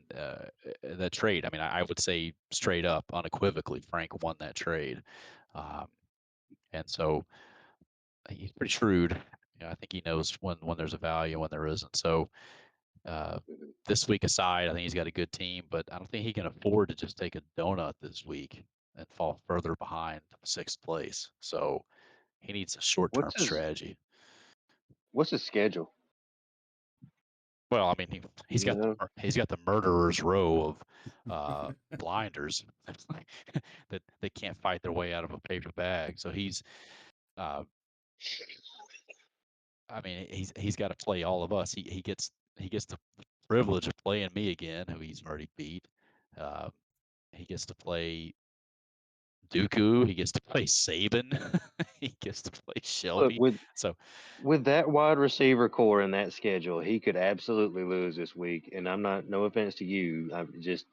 that trade. I mean, I would say straight up, unequivocally, Frank won that trade, um, and so he's pretty shrewd. I think he knows when there's a value and when there isn't. So this week aside, I think he's got a good team, but I don't think he can afford to just take a donut this week and fall further behind sixth place. So he needs a short-term What's his strategy. What's his schedule? Well, I mean, You know, he's got the murderer's row of blinders that they can't fight their way out of a paper bag. So uh, I mean, he's got to play all of us. He gets the privilege of playing me again, who he's already beat. Uh, he gets to play Dooku. He gets to play Saban. He gets to play look, Shelby. with So with that wide receiver core in that schedule, he could absolutely lose this week. And I'm not, no offense to you, I'm just,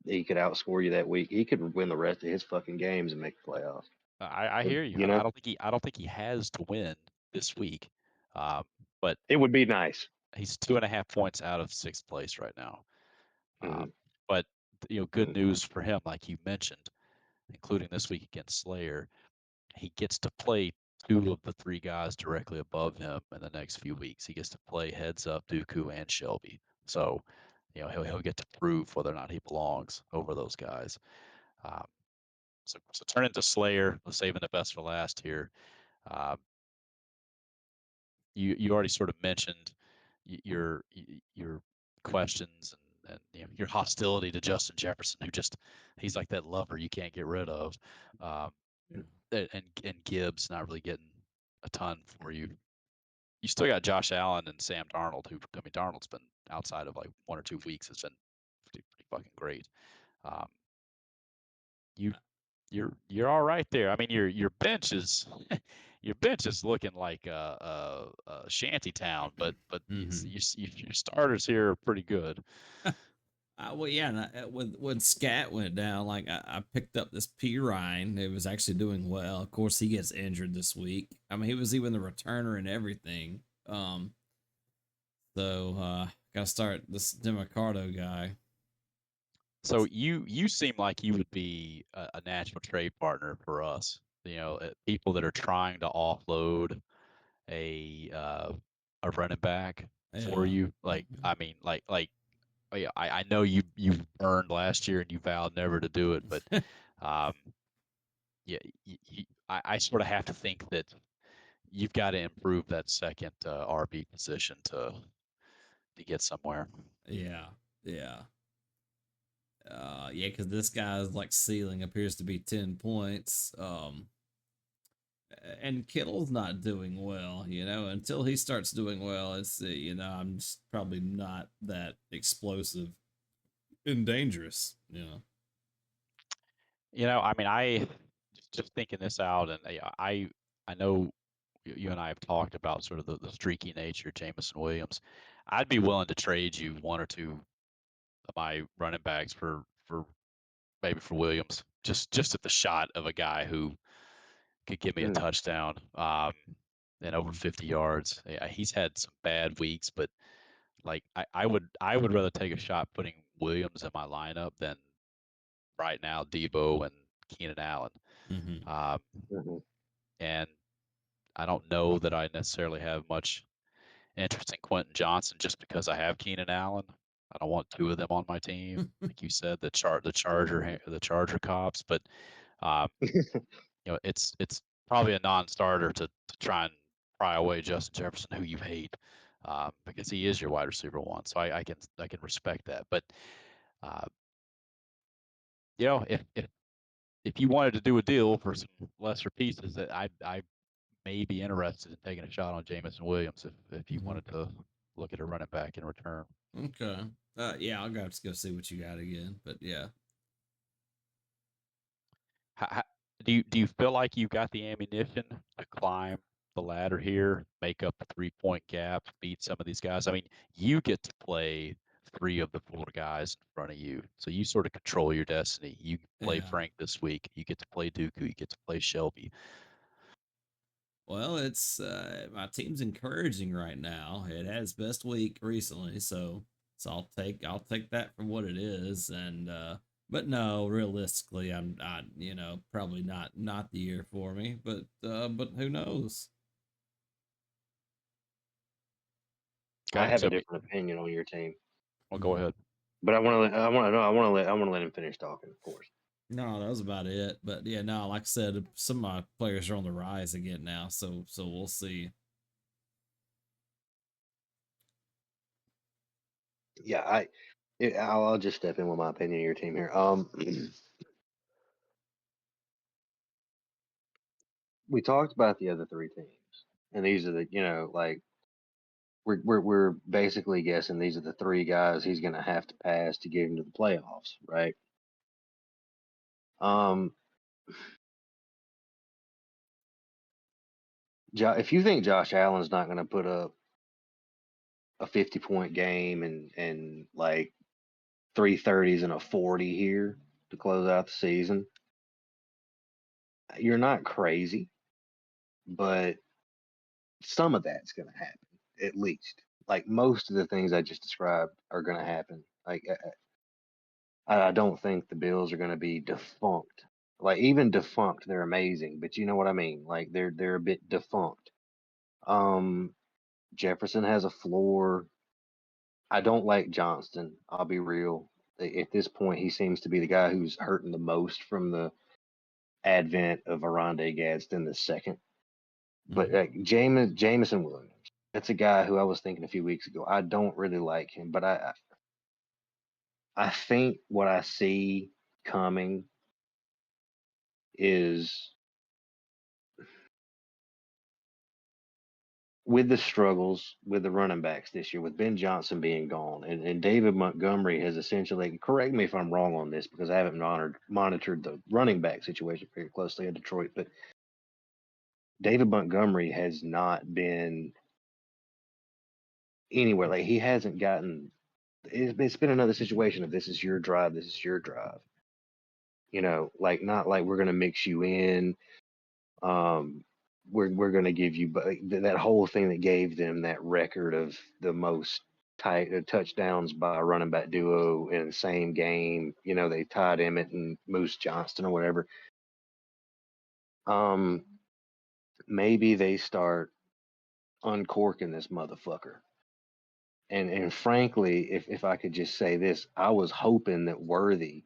he could outscore you that week. He could win the rest of his fucking games and make the playoffs. I hear you. You know, I don't think he has to win this week, um, but it would be nice. he's 2.5 points out of sixth place right now. Mhm, But good mhm. news for him, like you mentioned, including this week against Slayer, he gets to play two of the three guys directly above him in the next few weeks. He gets to play heads up Dooku and Shelby. So, he'll get to prove whether or not he belongs over those guys. Um, so turn into Slayer, saving the best for last here. Uh, you already sort of mentioned your questions and your hostility to Justin Jefferson, who just he's like that lover you can't get rid of, um, and Gibbs not really getting a ton for you. You still got Josh Allen and Sam Darnold, who I mean Darnold's been outside of like 1 or 2 weeks has been pretty fucking great. Um, you you're all right there. I mean, your bench is your bench is looking like a shanty town, but Mhm. your starters here are pretty good. Well, yeah, and when Scat went down, like I picked up this P Ryan. It was actually doing well. Of course, he gets injured this week. I mean, he was even the returner and everything. So gotta start this Demicardo guy. So you seem like you would be a natural trade partner for us. You know, people that are trying to offload a uh, a running back for Yeah. you. Like, Mhm. I mean, oh, yeah, I know you burned last year and you vowed never to do it, but um, yeah, I sort of have to think that you've got to improve that second RB position to get somewhere. Yeah. Yeah. Yeah, because this guy's like ceiling appears to be 10 points. And Kittle's not doing well, until he starts doing well, I'm just probably not that explosive and dangerous. I mean, I just thinking this out, and I know you and I have talked about sort of the streaky nature of Jameson Williams. I'd be willing to trade you one or two of my running backs for maybe for Williams, just at the shot of a guy who could give me a Mm. touchdown, and over 50 yards. Yeah, he's had some bad weeks, but like I would rather take a shot putting Williams in my lineup than right now Debo and Keenan Allen. Hmm. Um, Mhm. and I don't know that I necessarily have much interest in Quentin Johnson just because I have Keenan Allen. I don't want two of them on my team, like you said, the Charger cops. But um, it's probably a non-starter to try and pry away Justin Jefferson, who you hate, because he is your wide receiver one. So I can respect that. But uh, if you wanted to do a deal for some lesser pieces, that I may be interested in taking a shot on Jameson Williams if you Hmm. wanted to look at a running back in return. Okay. Yeah, I'll have to go see what you got again. But yeah. How, do you feel like you've got the ammunition to climb the ladder here, make up the 3-point gap, beat some of these guys? I mean, you get to play three of the four guys in front of you, so you sort of control your destiny. You play Yeah. Frank this week. You get to play Dooku. You get to play Shelby. Well, it's my team's encouraging right now. It has best week recently, so I'll take that for what it is. And but no, realistically, I'm probably not the year for me. But who knows? I Okay, have a so different opinion on your team, well, go Mhm. ahead. but I want to let him finish talking, of course. No, that was about it. But yeah, no, like I said, some of my players are on the rise again now, so we'll see. Yeah, I'll just step in with my opinion of your team here. We talked about the other three teams, and these are like we're basically guessing these are the three guys he's going to have to pass to get into the playoffs, right? Um, if you think Josh Allen's not going to put up a 50-point game and like 330s and a 40 here to close out the season, you're not crazy, but some of that's going to happen at least. Like most of the things I just described are going to happen. Like I don't think the Bills are going to be defunct. Like even defunct, they're amazing, but you know what I mean. Like they're a bit defunct. Um, Jefferson has a floor. I don't like Johnston. I'll be real. At this point, he seems to be the guy who's hurting the most from the advent of Aronde Gadsden the second. But Mhm. like Jameson Williams, that's a guy who I was thinking a few weeks ago. I don't really like him, but I think what I see coming is with the struggles with the running backs this year, with Ben Johnson being gone, and David Montgomery has essentially, correct me if I'm wrong on this because I haven't monitored the running back situation very closely in Detroit, but David Montgomery has not been anywhere. Like he hasn't gotten. It's been another situation of this is your drive, this is your drive. You know, like not like we're gonna mix you in. Um, we're gonna give you, but that whole thing that gave them that record of the most tight touchdowns by a running back duo in the same game. You know, they tied Emmett and Moose Johnston or whatever. Um, maybe they start uncorking this motherfucker. And frankly, if I could just say this, I was hoping that Worthy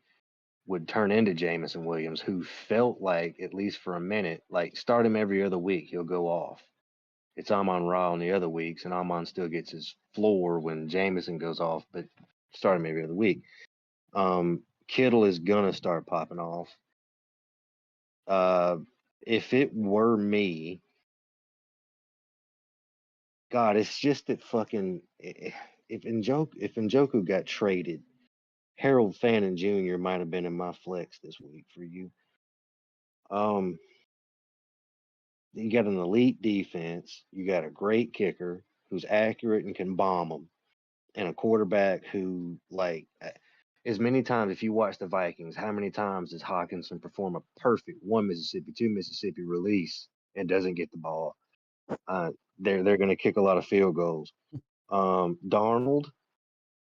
would turn into Jamison Williams, who felt like, at least for a minute, like start him every other week, he'll go off. It's Amon Ra on the other weeks, and Amon still gets his floor when Jamison goes off, but start him every other week. Kittle is gonna start popping off. If it were me, God, it's just that fucking if Njoku got traded, Harold Fannin Jr. might have been in my flex this week for you. Um, you got an elite defense. You got a great kicker who's accurate and can bomb them, and a quarterback who, like, as many times, if you watch the Vikings, how many times does Hawkinson perform a perfect one Mississippi, two Mississippi release and doesn't get the ball? They're going to kick a lot of field goals. Darnold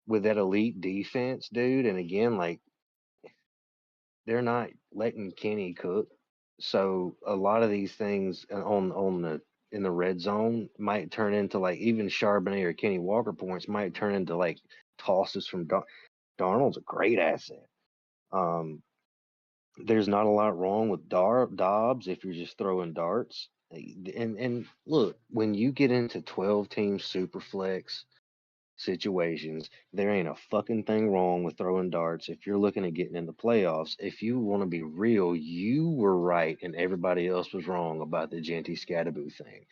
with that elite defense, dude, and again, like they're not letting Kenny cook. So a lot of these things on the in the red zone might turn into like even Charbonnet or Kenny Walker points might turn into like tosses from Darnold's a great asset. Um, there's not a lot wrong with Dobbs if you're just throwing darts. And look, when you get into 12 team super flex situations, there ain't a fucking thing wrong with throwing darts if you're looking at getting in the playoffs. If you want to be real, you were right and everybody else was wrong about the Genty Scattaboo thing.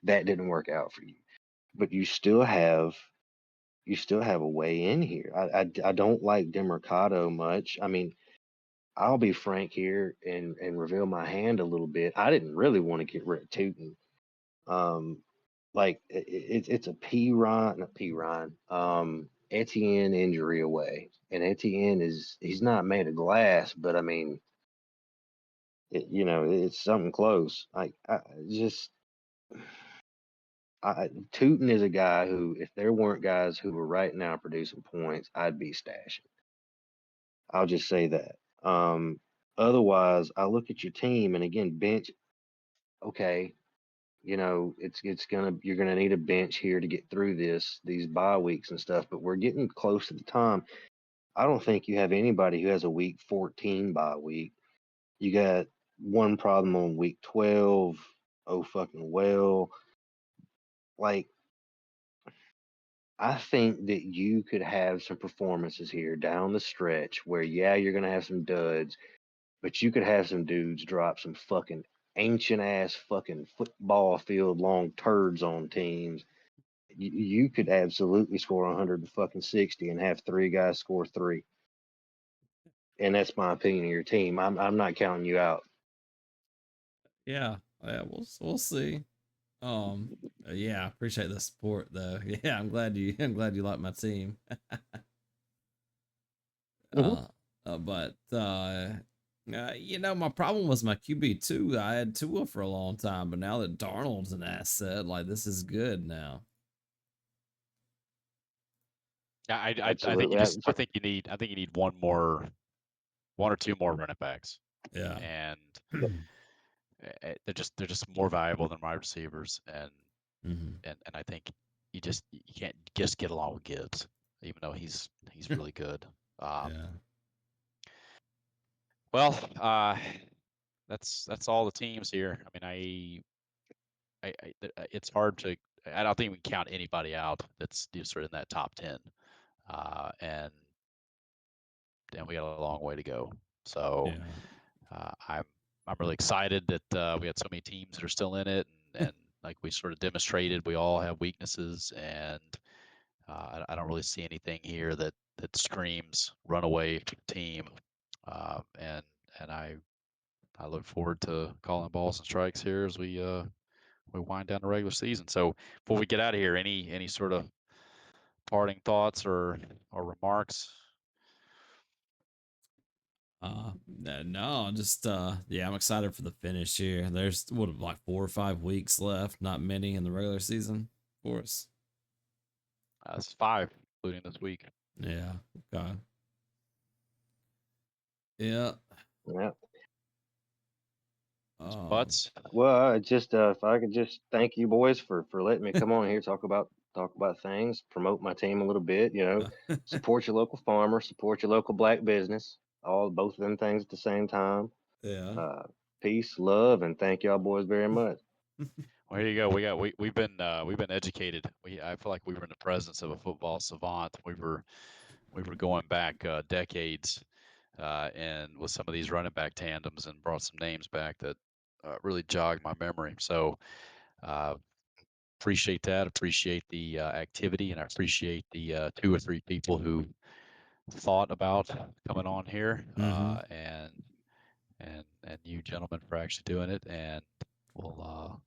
That didn't work out for you. But you still have a way in here. I don't like Demercado much. I mean, I'll be frank here and reveal my hand a little bit. I didn't really want to get rid of Tootin. Um, like it's a P Ryan, not P Ryan, Etienne injury away, and Etienne he's not made of glass, but I mean, it's something close. Like I just. Tootin is a guy who, if there weren't guys who were right now producing points, I'd be stashing. I'll just say that. Otherwise, I look at your team, and again, bench. Okay, you're gonna need a bench here to get through these bye weeks and stuff. But we're getting close to the time. I don't think you have anybody who has a week 14 bye week. You got one problem on week 12. Oh fucking well, like I think that you could have some performances here down the stretch where, yeah, you're going to have some duds, but you could have some dudes drop some fucking ancient ass fucking football field long turds on teams. You could absolutely score 100 to fucking 60 and have three guys score three. And that's my opinion of your team. I'm not counting you out. Yeah, we'll see. Yeah, appreciate the support though. Yeah, I'm glad you like my team. Mhm. But my problem was my QB2. I had Tua for a long time, but now that Darnold's an asset, like this is good now. Yeah, I think Absolutely. I think you need one or two more running backs, Yeah. and Yep. they're just more valuable than wide receivers, and Mm-hmm. and I think you can't just get along with Gibbs, even though he's really good. Yeah. Well, that's all the teams here. I mean, it's hard to. I don't think we can count anybody out that's just sort of in that top 10, and we got a long way to go. So Yeah. I'm really excited that we had so many teams that are still in it, and like we sort of demonstrated, we all have weaknesses, and I don't really see anything here that screams run away from the team. And I look forward to calling balls and strikes here as we wind down the regular season. So before we get out of here, any sort of parting thoughts or remarks? No, just yeah, I'm excited for the finish here. There's what, like 4 or 5 weeks left, not many in the regular season for us. It's 5, including this week. Yeah. Okay. Yeah. Yeah. Butts. Well, I just if I could just thank you boys for letting me come on here talk about things, promote my team a little bit. You know, support your local farmer, support your local black business. All both of them things at the same time. Yeah. Peace, love, and thank y'all boys very much. Well, here you go. We've been educated. I feel like we were in the presence of a football savant. We were going back decades, and with some of these running back tandems, and brought some names back that really jogged my memory. So appreciate that. Appreciate the activity, and I appreciate the 2 or 3 people who thought about coming on here, and you gentlemen for actually doing it. And we'll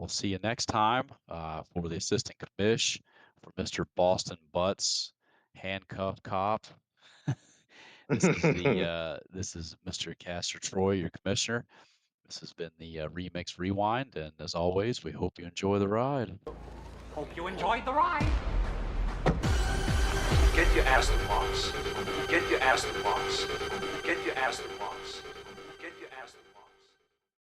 see you next time for the assistant commish, for Mr. Boston Butts, handcuffed cop. This is Mr. Castor Troy, your commissioner. This has been the Remix Rewind, and as always, we hope you enjoy the ride. Hope you enjoyed the ride. Get your ass to box. Get your ass to box. Get your ass to box.